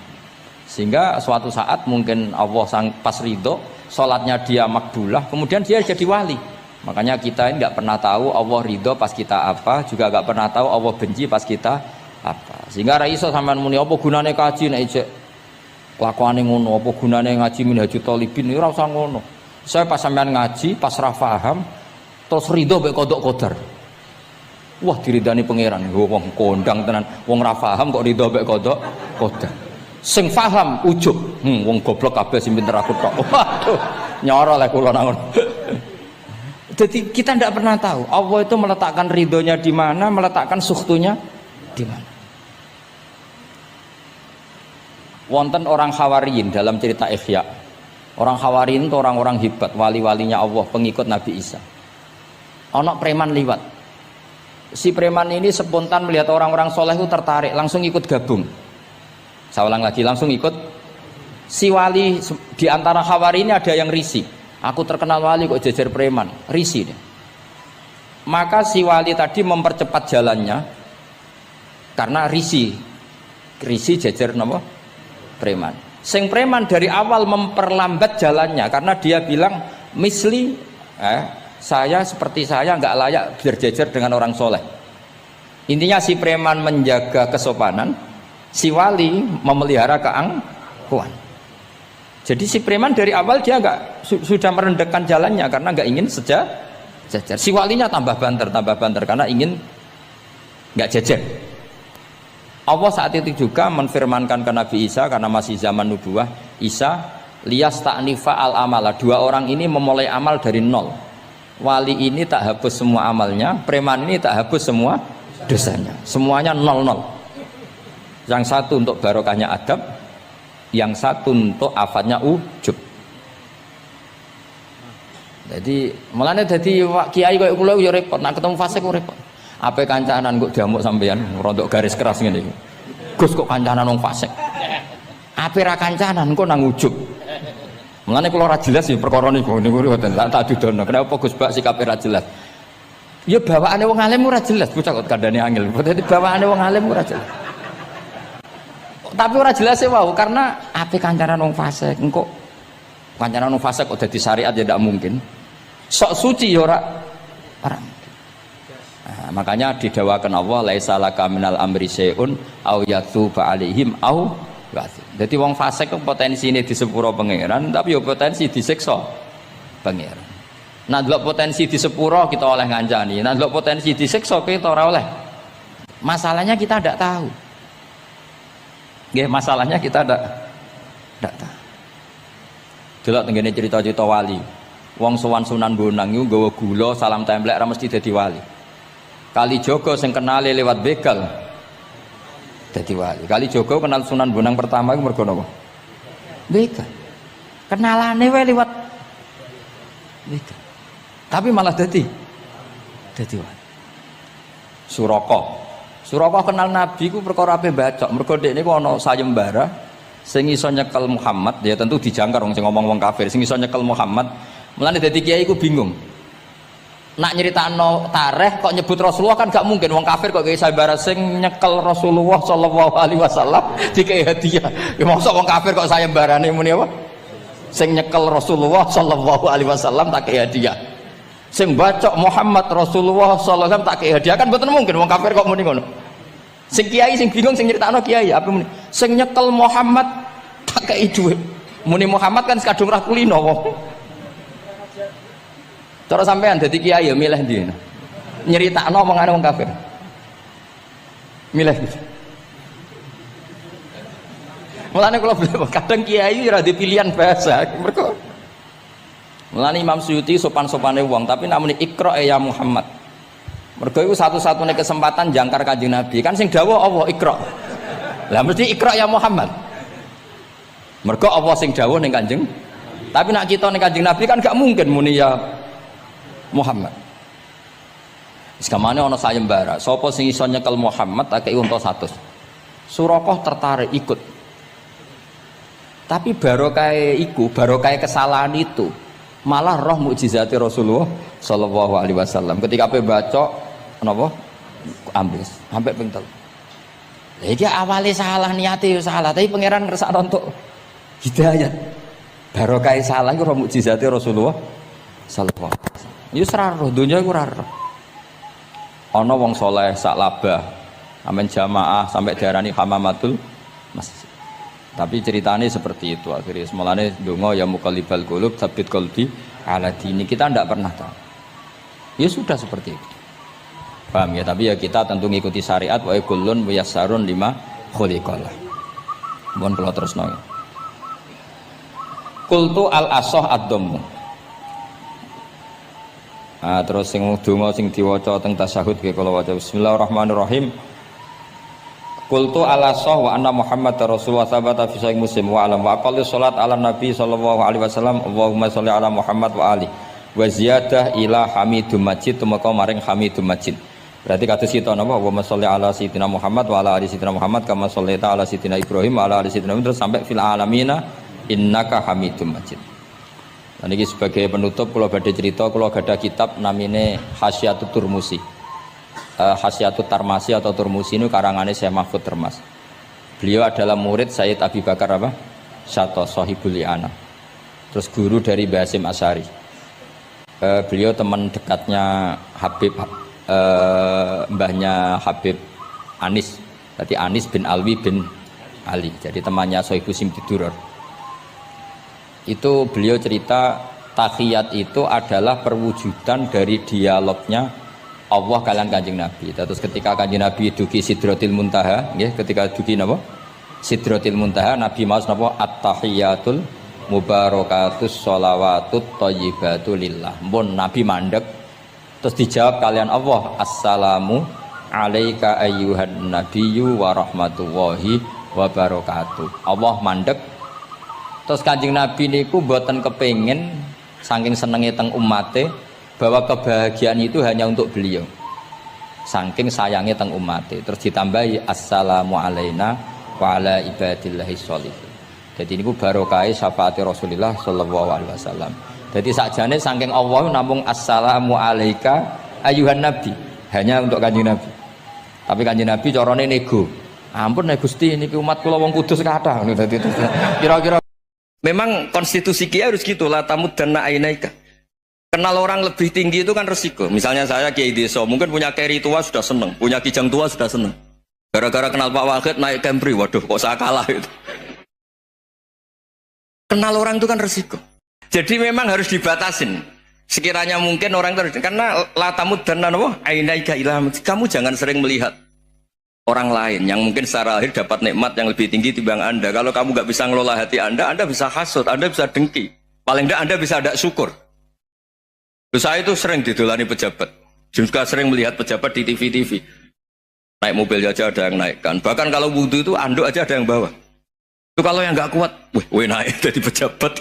Sehingga suatu saat mungkin Allah sang pas ridho, sholatnya dia makbulah, kemudian dia jadi wali. Makanya kita ini nggak pernah tahu Allah ridho pas kita apa, juga nggak pernah tahu Allah benci pas kita apa. Sehingga raiso sampean muni apa gunane kaji nek ijek kelakuane ngono, apa gunane ngaji Minhajul Thalibin ora usah ngono. Saya pas sampean ngaji, pas ra paham, terus ridho mek kodok kodar. Wah diridani pangeran, wong kondang tenan, wong ra paham kok ridho mek kodok kodar. Sing paham ujub, wong goblok kabeh sing pinter aku tok. Waduh, nyoro lek kula nang ngono. Jadi kita tidak pernah tahu Allah itu meletakkan ridhonya di mana, meletakkan sukhtunya di mana. Wonten orang Hawariyin dalam cerita Ihya. Orang Hawariyin itu orang-orang hebat, wali-walinya Allah, pengikut Nabi Isa. Ono preman liwat. Si preman ini spontan melihat orang-orang soleh itu tertarik, langsung ikut gabung. Saya ulang lagi, langsung ikut. Si wali di antara Hawari ini ada yang risih. Aku terkenal wali kok jejer preman, risih deh. Maka si wali tadi mempercepat jalannya karena risih jejer nama preman. Sing preman dari awal memperlambat jalannya karena dia bilang misli saya seperti saya nggak layak berjejer dengan orang soleh. Intinya si preman menjaga kesopanan, si wali memelihara keangkuhan. Jadi si preman dari awal dia sudah merendahkan jalannya karena nggak ingin sejajar. Si walinya tambah banter karena ingin nggak jejer. Allah saat itu juga menfirmankan ke Nabi Isa karena masih zaman nubuah, Isa liyas ta'nifa al amala. 2 orang ini memulai amal dari nol. Wali ini tak hapus semua amalnya, preman ini tak hapus semua dosanya. Semuanya 0-0. Yang satu untuk barokahnya adab, yang satu untuk afatnya ujub. Jadi mulane dadi kiai koyo kula ya repot, nek ketemu fase kok repot. Ape kancanan kok diamuk sampean rontok garis keras ngene iki. Gus kok kancanan wong fasik. Ape ra kancanan kok nang ujub. Mulane kula ora jelas ya perkara niku mboten tak dudono. Kenapa Gus Bak sikape ra jelas? Ya bawaane wong alim ora jelas, bocah kok kandhane angel. Dadi bawaane wong alim ora jelas. Tapi ora jelas ya wow, karena ape kancanan wong fasik engko kancanan wong fasik kok dadi syariat ya ndak mungkin. Sok suci ya ora. Nah, makanya didawakan Allah laisa laka minal amri syai'un au yatuba alaihim au ya'dzib. Dadi wong fasik kok potensine di sepuro pangeran, tapi ya potensi disiksa pangeran. Nah, delok potensi di sepuro kita oleh ngancani, nah delok potensi disiksa kita ora oleh. Masalahnya kita ndak tahu. Nggih, masalahnya kita ndak tahu. Delok tengene cerita-cerita wali. Wong sowan Sunan Bonang iku nggawa gula salam templek ra mesti dadi wali. Kalijogo sing kenale lewat begal dadi wali. Kalijogo kenal Sunan Bonang pertama iku mergo napa? Begal. Kenalane wae lewat begal. Tapi malah dadi wali. Suraka kenal Nabi ku perkara ape bacok. Mergo dekne ku ana sayembara sing iso nyekel Muhammad, ya tentu dijangkar wong sing ngomong wong kafir, sing iso nyekel Muhammad. Mulane dadi kiai ku bingung. nak nyeritakno tareh kok nyebut Rasulullah kan gak mungkin wong kafir kok kayak sayembara sing nyekel Rasulullah sallallahu alaihi wasallam dikei hadiah. Ya mosok wong kafir kok sayembarane muni apa? Sing nyekel Rasulullah sallallahu alaihi wasallam tak kei hadiah. Sing bacok Muhammad Rasulullah sallallahu alaihi wasallam tak kei hadiah kan mboten mungkin wong kafir kok muni ngono. Sing kiai sing bingung sing nyeritakno kiai apa muni? Sing nyekel Muhammad tak kei dhuwit. Muni Muhammad kan kadung ra kulino wong. Cara sampean dadi kiai ya milih ndi? Nyeritakno omongane wong kafir. Milih. Mulane kula kadang kiai ora di pilihan bahasa. Mergo mulane Imam Suyuti sopan-sopane wong, tapi namune Iqra ya Muhammad. Mergo iku satu-satunya kesempatan jangkar Kanjeng Nabi. Kan sing dawuh Allah Iqra. Lah mesti Iqra ya Muhammad. Mergo Allah sing dawuh ning Kanjeng. Tapi nak kita ning Kanjeng Nabi kan gak mungkin muni ya Muhammad. Sekamane ana sayembara, sapa sing iso nyekel Muhammad tak kei unta 100. Surakoh tertarik ikut. Tapi barokah iku, barokah kesalahan itu malah roh mukjizat Rasulullah sallallahu alaihi wasallam. Ketika ape baca napa ambis sampai ping 3. Lah iki awale salah niate yo salah, tapi pangeran ngersakno untuk hidayat. Barokah salah iku roh mukjizat Rasulullah sallallahu alaihi wasallam. Yo seraro donya iku ora ero. Ana wong saleh sak labah, amen jamaah sampai diarani hamamatul masjid. Tapi ceritanya seperti itu akhirnya semalane donga ya muqallibal qulub tsabbit qalbi ala dini. Kita tidak pernah tahu. Ya sudah seperti itu. Paham ya? Tapi ya kita tentu ngikuti syariat wa kullun muyassarun lima khuliqalah. Mohon kula terusno. Qultu al asah ad-dhammu. Terus sing donga sing diwaca teng tasyahud nggih kula waca bismillahirrahmanirrahim. Qultu ala sah wa anna Muhammad Rasulullah sabata fi sahih Muslim wa alam wa aqalli salat ala Nabi sallallahu alaihi wasallam Allahumma sholli ala Muhammad wa ali wa ziyadah ila Hamidum Majid tumeka maring Hamidum Majid. Berarti kados kita napa Allahumma sholli ala sayyidina Muhammad wa ala ali sayyidina Muhammad kama shollaita ala sayyidina Ibrahim wa ala ali sayyidina Ibrahim terus sampai fil alamina innaka Hamidum Majid. Lan iki sebagai penutup kula badhe cerita kula gadah kitab namine Hasyatut Turmusi. Hasyatut Tarmasi atau Turmusi ini karangannya Syekh Mahfud Termas. Beliau adalah murid Sayyid Abi Bakar apa? Syato Sohibul Li'ana. Terus guru dari Mbah Hasyim Asy'ari. Beliau teman dekatnya Habib mbahnya Habib Anis. Berarti Anis bin Alwi bin Ali. Jadi temannya Sohibu Simtiduror. Itu beliau cerita tahiyat itu adalah perwujudan dari dialognya Allah kalian Kanjeng Nabi. Terus ketika Kanjeng Nabi dugi Sidratil Muntaha, nggih, ketika dugi napa? Sidratil Muntaha, Nabi maos napa? At-tahiyatul mubarakatus sholawatut thayyibatu lillah. Mun Nabi mandek terus dijawab kalian Allah, Assalamu alayka ayyuhan nabiyyu wa rahmatullahi wa barakatuh. Allah mandek. Terus Kanjeng Nabi niku mboten kepengin saking senenge teng umate bahwa kebahagiaan itu hanya untuk beliau. Saking sayangnya teng umate. Terus ditambahi assalamu alaina wa ala ibadillahi sholihin. Jadi niku barokah syafaat Rasulullah sallallahu alaihi wasallam. Jadi sakjane saking Allah namung assalamu alaika ayuhan nabi, hanya untuk Kanjeng Nabi. Tapi Kanjeng Nabi carane nego. Ampun nek Gusti niki umat kula wong kudus kathah ngono dadi kira-kira memang konstitusi Kiai harus gitu la tamuddanna ainaika. Kenal orang lebih tinggi itu kan resiko. Misalnya saya Kiai Deso, mungkin punya keri tua sudah seneng, punya kijang tua sudah seneng. Gara-gara kenal Pak Wahid naik Camry, waduh kok saya kalah itu. Kenal orang itu kan resiko. Jadi memang harus dibatasin. Sekiranya mungkin orang terus karena latamud dan nano ainaika ilham. Kamu jangan sering melihat orang lain yang mungkin secara lahir dapat nikmat yang lebih tinggi timbang Anda. Kalau kamu nggak bisa ngelola hati Anda bisa hasut, Anda bisa dengki. Paling tidak Anda bisa ada syukur. Saya itu sering didolani pejabat, juga sering melihat pejabat di TV-TV. Naik mobil aja ada yang naikkan. Bahkan kalau wudhu itu anduk aja ada yang bawa. Itu kalau yang nggak kuat, wih naik jadi pejabat.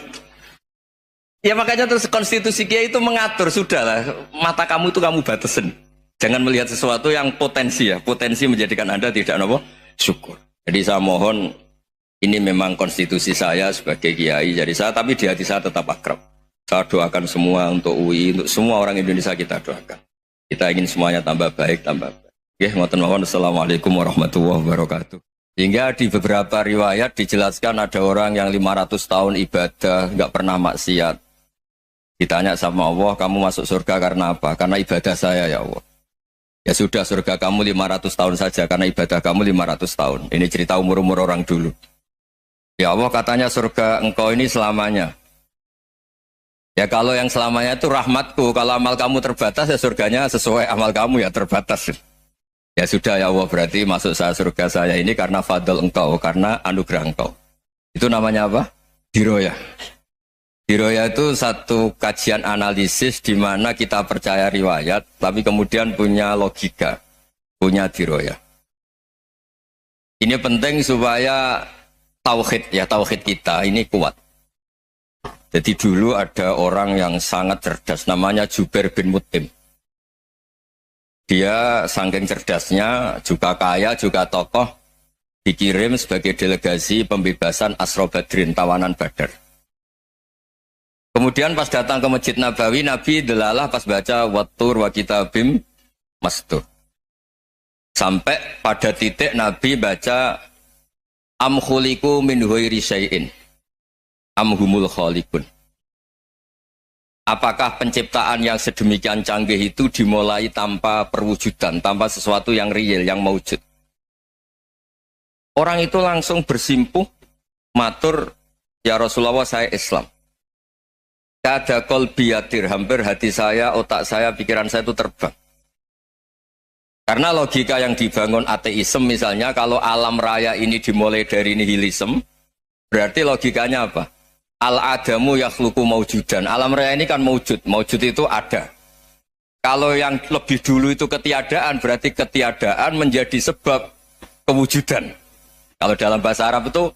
Ya makanya terus konstitusi Kiai itu mengatur, sudahlah mata kamu itu kamu batasin. Jangan melihat sesuatu yang potensi ya, potensi menjadikan Anda tidak apa syukur. Jadi saya mohon, ini memang konstitusi saya sebagai Kiai, jadi saya tapi di hati saya tetap akrab. Saya doakan semua untuk UI, untuk semua orang Indonesia kita doakan. Kita ingin semuanya tambah baik, tambah baik. Oke, ngoten mawon. Assalamualaikum warahmatullahi wabarakatuh. Hingga di beberapa riwayat dijelaskan ada orang yang 500 tahun ibadah, nggak pernah maksiat. Ditanya sama Allah, kamu masuk surga karena apa? Karena ibadah saya ya Allah. Ya sudah, surga kamu 500 tahun saja karena ibadah kamu 500 tahun. Ini cerita umur-umur orang dulu. Ya Allah, katanya surga engkau ini selamanya. Ya kalau yang selamanya itu rahmatku. Kalau amal kamu terbatas ya surganya sesuai amal kamu ya terbatas. Ya sudah ya Allah, berarti masuk saya surga saya ini karena fadl engkau, karena anugerah engkau. Itu namanya apa? Diroyah. Diroyah itu satu kajian analisis di mana kita percaya riwayat, tapi kemudian punya logika, punya diroyah. Ini penting supaya tauhid kita ini kuat. Jadi dulu ada orang yang sangat cerdas, namanya Jubair bin Mut'im. Dia saking cerdasnya, juga kaya, juga tokoh, dikirim sebagai delegasi pembebasan Asra Badrin, tawanan Badar. Kemudian pas datang ke Masjid Nabawi, Nabi delalah pas baca Wattur wa kitabim mastur. Sampai pada titik Nabi baca Am khuliku min huiri syai'in Am humul khaliqun. Apakah penciptaan yang sedemikian canggih itu dimulai tanpa perwujudan, tanpa sesuatu yang real, yang maujud? Orang itu langsung bersimpuh, matur, ya Rasulullah saya Islam. Kada qalbi yatir, hampir hati saya, otak saya, pikiran saya itu terbang. Karena logika yang dibangun ateisme misalnya, kalau alam raya ini dimulai dari nihilisme, berarti logikanya apa? Al-adamu yakhluqu maujudan. Alam raya ini kan maujud, maujud itu ada. Kalau yang lebih dulu itu ketiadaan, berarti ketiadaan menjadi sebab kewujudan. Kalau dalam bahasa Arab itu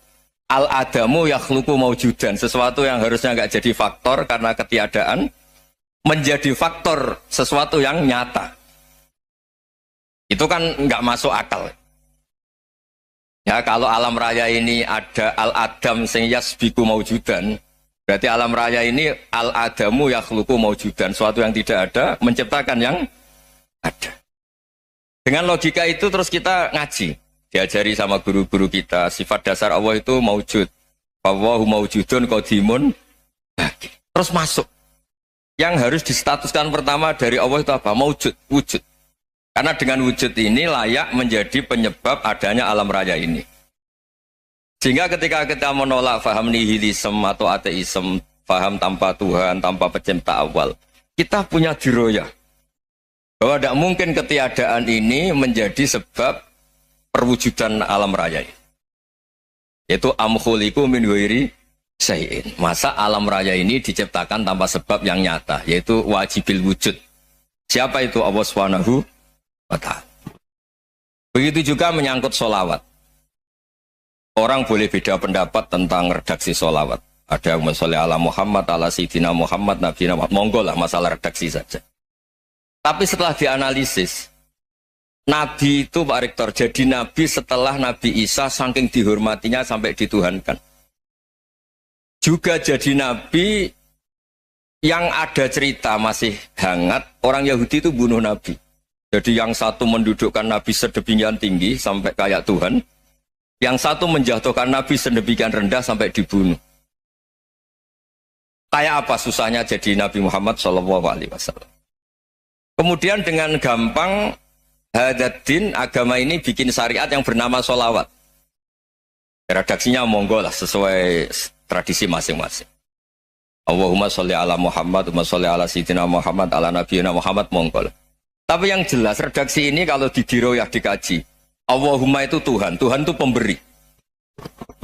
Al-adamu yakhluqu maujudan, sesuatu yang harusnya nggak jadi faktor karena ketiadaan menjadi faktor sesuatu yang nyata. Itu kan nggak masuk akal. Ya kalau alam raya ini ada al-adam sing yasbiku maujudan, berarti alam raya ini al-adamu yakhluqu maujudan, sesuatu yang tidak ada menciptakan yang ada. Dengan logika itu terus kita ngaji. Diajari sama guru-guru kita, sifat dasar Allah itu maujud. Wallahu maujudun qadimun. Terus masuk. Yang harus distatuskan pertama dari Allah itu apa? Maujud, wujud. Karena dengan wujud ini layak menjadi penyebab adanya alam raya ini. Sehingga ketika kita menolak faham nihilisme atau ateisme, faham tanpa Tuhan, tanpa pencipta awal, kita punya diroyah. Bahwa tidak mungkin ketiadaan ini menjadi sebab perwujudan alam raya ini. Yaitu am khuliqu min ghairi syai'in. Masa alam raya ini diciptakan tanpa sebab yang nyata, yaitu wajibil wujud. Siapa itu? Allah Subhanahu wa ta'ala. Begitu juga menyangkut sholawat. Orang boleh beda pendapat tentang redaksi sholawat. Ada yang sholli ala Muhammad, ala Sayyidina Muhammad, Nabi Muhammad. Monggo lah, masalah redaksi saja. Tapi setelah dianalisis, Nabi itu Pak Rektor, jadi Nabi setelah Nabi Isa saking dihormatinya sampai dituhankan. Juga jadi Nabi yang ada cerita masih hangat, orang Yahudi itu bunuh Nabi. Jadi yang satu mendudukkan Nabi sedemikian tinggi sampai kayak Tuhan, yang satu menjatuhkan Nabi sedemikian rendah sampai dibunuh. Kayak apa susahnya jadi Nabi Muhammad SAW. Kemudian dengan gampang Hadaddin agama ini bikin syariat yang bernama sholawat. Redaksinya monggo lah sesuai tradisi masing-masing. Allahumma sholli ala Muhammad, Allahumma sholli ala Sayyidina Muhammad, ala Nabiyina Muhammad, monggo lah. Tapi yang jelas redaksi ini kalau didiroyah dikaji, Allahumma itu Tuhan, Tuhan itu pemberi.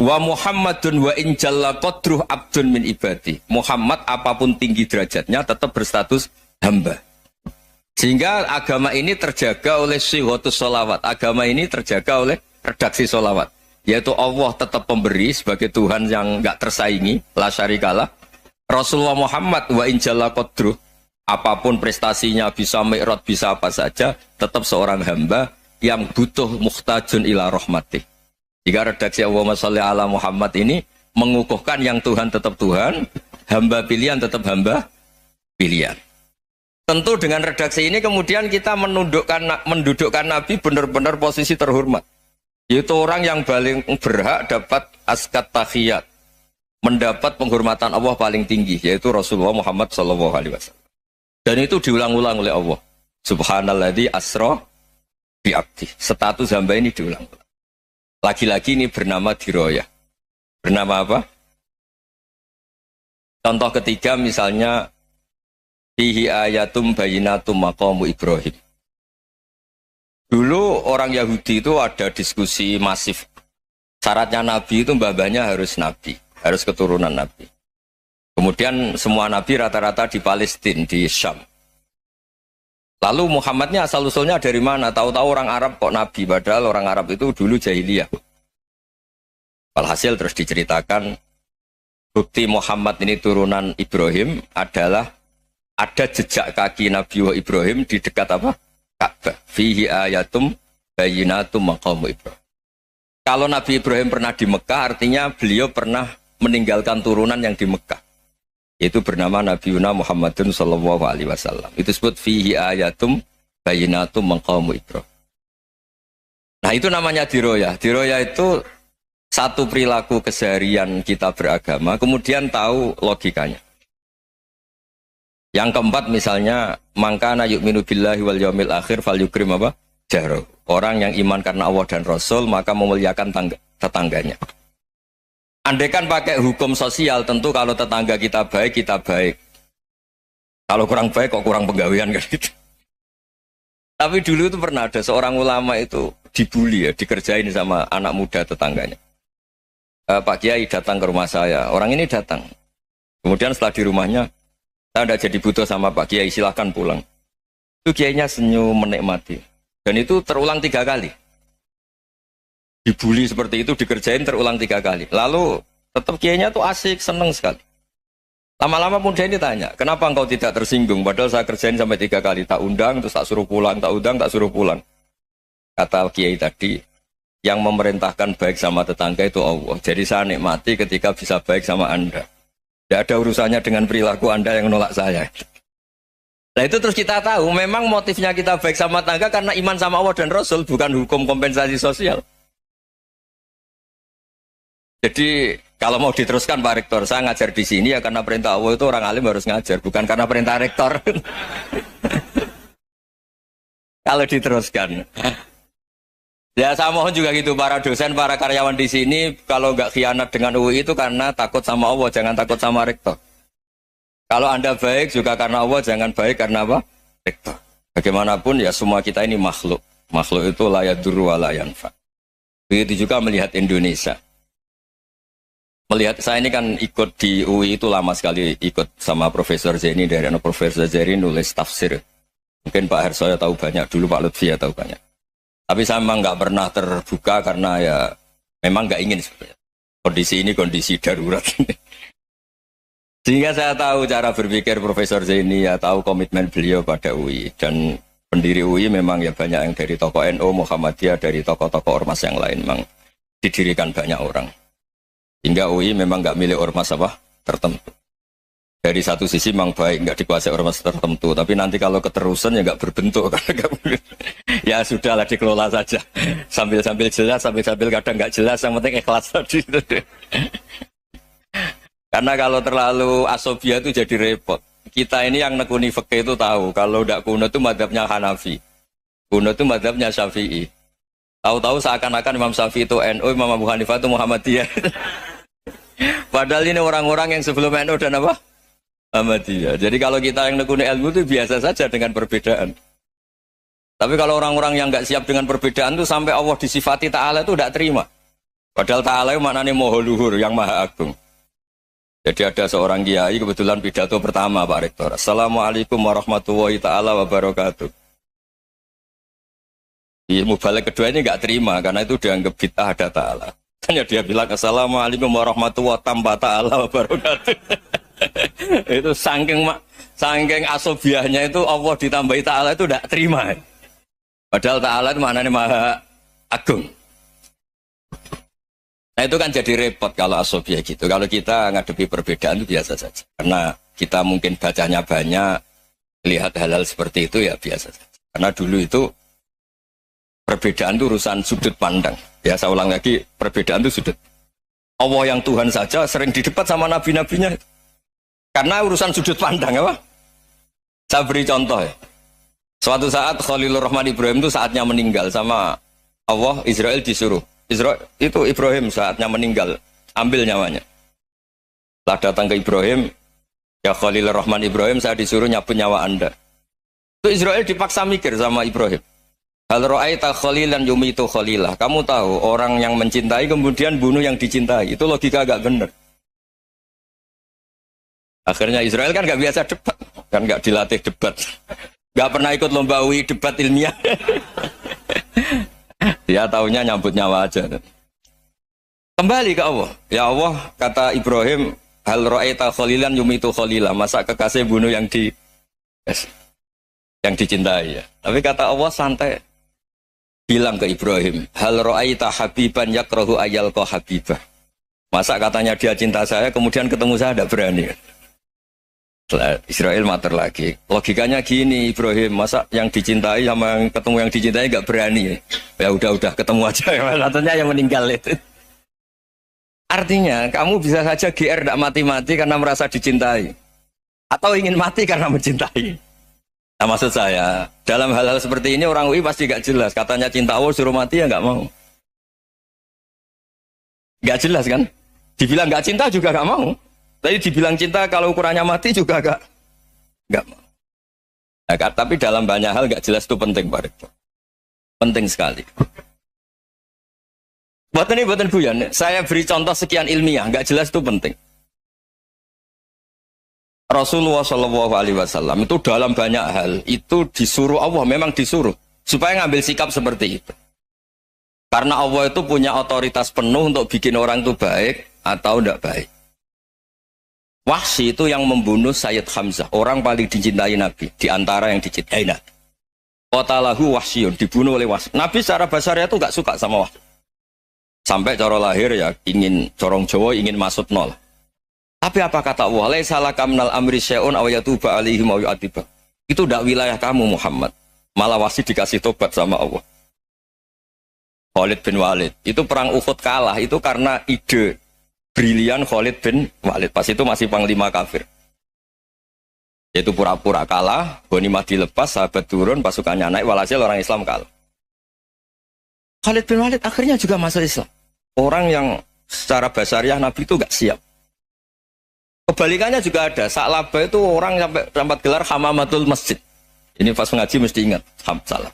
Wa Muhammadun wa injalla qadruh abdun min ibadi. Muhammad apapun tinggi derajatnya tetap berstatus hamba. Sehingga agama ini terjaga oleh syihotus sholawat. Agama ini terjaga oleh redaksi sholawat. Yaitu Allah tetap pemberi sebagai Tuhan yang nggak tersaingi, la syarikalah. Rasulullah Muhammad wa injalla qadruh. Apapun prestasinya, bisa mi'raj, bisa apa saja, tetap seorang hamba yang butuh muhtajun ila rahmatih. Jika redaksi Allahumma sholli ala Muhammad ini mengukuhkan yang Tuhan tetap Tuhan, hamba pilihan tetap hamba pilihan. Tentu dengan redaksi ini kemudian kita mendudukkan Nabi benar-benar posisi terhormat. Yaitu orang yang paling berhak dapat askat tahiyat, mendapat penghormatan Allah paling tinggi, yaitu Rasulullah Muhammad SAW. Dan itu diulang-ulang oleh Allah. Subhanalladzi asra bi'abdi. Status hamba ini diulang-ulang. Lagi-lagi ini bernama diroyah. Bernama apa? Contoh ketiga misalnya fihi ayatum bayinatum maqamu Ibrahim. Dulu orang Yahudi itu ada diskusi masif. Syaratnya Nabi itu mbah-mbahnya harus Nabi, harus keturunan Nabi. Kemudian semua Nabi rata-rata di Palestina, di Syam. Lalu Muhammadnya asal-usulnya dari mana? Tahu-tahu orang Arab kok Nabi, padahal orang Arab itu dulu jahiliyah. Walhasil terus diceritakan, bukti Muhammad ini turunan Ibrahim adalah ada jejak kaki Nabi Ibrahim di dekat apa? Ka'bah. Fihi ayatum bayinatum maqamu Ibrahim. Kalau Nabi Ibrahim pernah di Mekah, artinya beliau pernah meninggalkan turunan yang di Mekah. Itu bernama Nabi Muhammadun sallallahu alaihi wasallam. Itu disebut fihi ayatum bayinatum maqamu Ibrahim. Nah, itu namanya diroyah. Diroyah itu satu perilaku keseharian kita beragama, kemudian tahu logikanya. Yang keempat misalnya, mangkana yu'minu billahi wal yaumil akhir fal yukrim apa? Jaro. Orang yang iman karena Allah dan Rasul, maka memuliakan tetangganya. Andaikan pakai hukum sosial, tentu kalau tetangga kita baik, kita baik. Kalau kurang baik, kok kurang penggawean kan gitu. Tapi dulu itu pernah ada seorang ulama itu dibully ya, dikerjain sama anak muda tetangganya. Pak Kiai datang ke rumah saya, orang ini datang. Kemudian setelah di rumahnya, saya tidak jadi butuh sama Pak Kiai, silahkan pulang. Itu Kiainya senyum menikmati. Dan itu terulang 3 kali. Dibully seperti itu, dikerjain terulang 3 kali. Lalu tetap Kiainya tuh asik, seneng sekali. Lama-lama muda ini tanya, kenapa engkau tidak tersinggung? Padahal saya kerjain sampai 3 kali. Tak undang, terus tak suruh pulang, tak undang, tak suruh pulang. Kata Kiai tadi, yang memerintahkan baik sama tetangga itu Allah. Jadi saya nikmati ketika bisa baik sama Anda. Tidak ada urusannya dengan perilaku Anda yang menolak saya. Nah itu terus kita tahu, memang motifnya kita baik sama tetangga karena iman sama Allah dan Rasul, bukan hukum kompensasi sosial. Jadi kalau mau diteruskan Pak Rektor, saya ngajar di sini ya karena perintah Allah itu orang alim harus ngajar, bukan karena perintah Rektor. Kalau diteruskan. Ya saya mohon juga gitu para dosen, para karyawan di sini kalau nggak khianat dengan UI itu karena takut sama Allah, jangan takut sama rektor. Kalau Anda baik juga karena Allah, jangan baik karena apa? Rektor. Bagaimanapun ya semua kita ini makhluk. Makhluk itu la yadurru wa la yanfa. Begitu juga melihat Indonesia. Melihat saya ini kan ikut di UI itu lama sekali, ikut sama Profesor Zaini dari Profesor Zaini nulis tafsir. Mungkin Pak Hersoyo tahu banyak, dulu Pak Lutfi ya tahu banyak. Tapi saya memang nggak pernah terbuka karena ya memang nggak ingin sebenarnya. Kondisi ini kondisi darurat. Sehingga saya tahu cara berpikir Profesor Zaini, ya tahu komitmen beliau pada UI. Dan pendiri UI memang ya banyak yang dari tokoh NU, Muhammadiyah, dari tokoh-tokoh ormas yang lain. Memang didirikan banyak orang. Hingga UI memang nggak milik ormas apa tertentu. Dari satu sisi memang baik, nggak dikuasai ormas tertentu. Tapi nanti kalau keterusan ya nggak berbentuk. Ya sudahlah dikelola saja. Sambil-sambil jelas, sambil-sambil kadang nggak jelas. Yang penting ikhlas tadi. Karena kalau terlalu asobia itu jadi repot. Kita ini yang nekuni fikih itu tahu. Kalau tidak kuno itu madhabnya Hanafi. Kuno itu madhabnya Syafi'i. Tahu-tahu seakan-akan Imam Syafi'i itu NU, Imam Abu Hanifah itu Muhammadiyah. Padahal ini orang-orang yang sebelum NU dan apa? Muhammadiyah. Jadi kalau kita yang nekuni ilmu itu biasa saja dengan perbedaan. Tapi kalau orang-orang yang nggak siap dengan perbedaan itu sampai Allah disifati Ta'ala itu tidak terima. Padahal Ta'ala itu maknanya Maha Luhur, yang Maha Agung. Jadi ada seorang kiai kebetulan pidato pertama Pak Rektor. Assalamualaikum warahmatullahi ta'ala wabarakatuh. Ilmu balik kedua ini nggak terima karena itu dianggap bid'ah ada Ta'ala. Hanya dia bilang Assalamualaikum warahmatullahi ta'ala wabarakatuh. Itu saking asobiahnya itu Allah ditambahi Ta'ala itu tidak terima. Padahal Ta'ala itu maknanya Maha Agung. Nah itu kan jadi repot kalau asobia gitu. Kalau kita ngadepi perbedaan itu biasa saja. Karena kita mungkin bacanya banyak, lihat hal-hal seperti itu ya biasa saja. Karena dulu itu perbedaan itu urusan sudut pandang. Ya saya ulang lagi, perbedaan itu sudut. Allah yang Tuhan saja sering didebat sama nabi-nabinya. Karena urusan sudut pandang apa? Saya beri contoh ya. Suatu saat Khalilur Rahman Ibrahim itu saatnya meninggal sama Allah, Israel disuruh. Israel itu Ibrahim saatnya meninggal, ambil nyawanya. Setelah datang ke Ibrahim, ya Khalilur Rahman Ibrahim, saya disuruh nyabut nyawa Anda. Itu Israel dipaksa mikir sama Ibrahim. Hal ra'aita khalilan yumitu khalilah. Kamu tahu orang yang mencintai kemudian bunuh yang dicintai. Itu logika agak benar. Akhirnya Israel kan gak biasa debat. Kan gak dilatih debat. Gak pernah ikut lomba UI debat ilmiah. Dia taunya nyambut nyawa aja. Kembali ke Allah. Ya Allah, kata Ibrahim, hal ra'aita khalilan yumitu khalilah. Masa kekasih bunuh yang dicintai ya. Tapi kata Allah santai. Bilang ke Ibrahim, hal ra'aita habiban yakrahu ayyalqa habibah. Masa katanya dia cinta saya, kemudian ketemu saya tidak berani. Israel mater lagi. Logikanya gini Ibrahim, masa yang dicintai sama yang ketemu yang dicintai nggak berani. Ya udah ketemu aja. Katanya yang meninggal itu. Artinya kamu bisa saja GR tidak mati-mati karena merasa dicintai. Atau ingin mati karena mencintai. Nah maksud saya, dalam hal-hal seperti ini orang UI pasti gak jelas. Katanya cinta Allah suruh mati ya gak mau. Gak jelas kan? Dibilang gak cinta juga gak mau. Tapi dibilang cinta kalau ukurannya mati juga gak mau. Nah, tapi dalam banyak hal gak jelas itu penting Pak Rektor. Penting sekali. Buatan Buyan, saya beri contoh sekian ilmiah, gak jelas itu penting. Rasulullah SAW itu dalam banyak hal itu disuruh Allah, memang disuruh supaya ngambil sikap seperti itu. Karena Allah itu punya otoritas penuh untuk bikin orang itu baik atau tidak baik. Wahsy itu yang membunuh Sayyid Hamzah, orang paling dicintai Nabi di antara yang dicintai Nabi. Qatalahu Wahsyun, dibunuh oleh Wahsy. Nabi secara basarnya itu gak suka sama Wahsy. Sampai cara lahir ya ingin corong Jawa ingin masuk nol. Tapi apa kata Allah? Laisa laka minal amri syai'un aw yatuba alaihim aw yu'adzibah. Itu tidak wilayah kamu Muhammad. Malah Wahsy dikasih tobat sama Allah. Khalid bin Walid. Itu perang Uhud kalah itu karena ide brilian Khalid bin Walid. Pas itu masih panglima kafir. Yaitu pura-pura kalah, ghanimah dilepas, sahabat turun, pasukannya naik, walhasil orang Islam kalah. Khalid bin Walid akhirnya juga masuk Islam. Orang yang secara basariah Nabi itu gak siap. Kebalikannya juga ada. Sa'labah itu orang sampai gelar hamamatul masjid. Ini pas ngaji mesti ingat. Salam.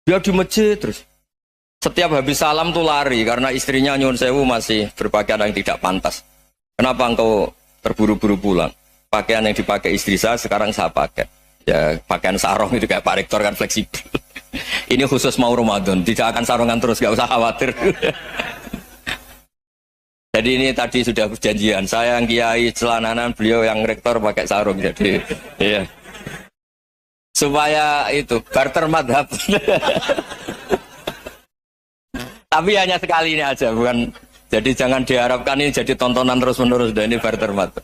Dia di masjid terus. Setiap habis salam tuh lari. Karena istrinya nyun sewu masih berpakaian yang tidak pantas. Kenapa engkau terburu-buru pulang? Pakaian yang dipakai istri saya sekarang saya pakai. Ya pakaian sarung itu kayak Pak Rektor kan fleksibel. Ini khusus mau Ramadan. Tidak akan sarungan terus. Gak usah khawatir. Jadi ini tadi sudah perjanjian. Saya yang kiai celananan, beliau yang rektor pakai sarung. Jadi, iya. Supaya itu barter madhab. Tapi hanya sekali ini aja, bukan. Jadi jangan diharapkan ini jadi tontonan terus-menerus. Dan ini barter madhab.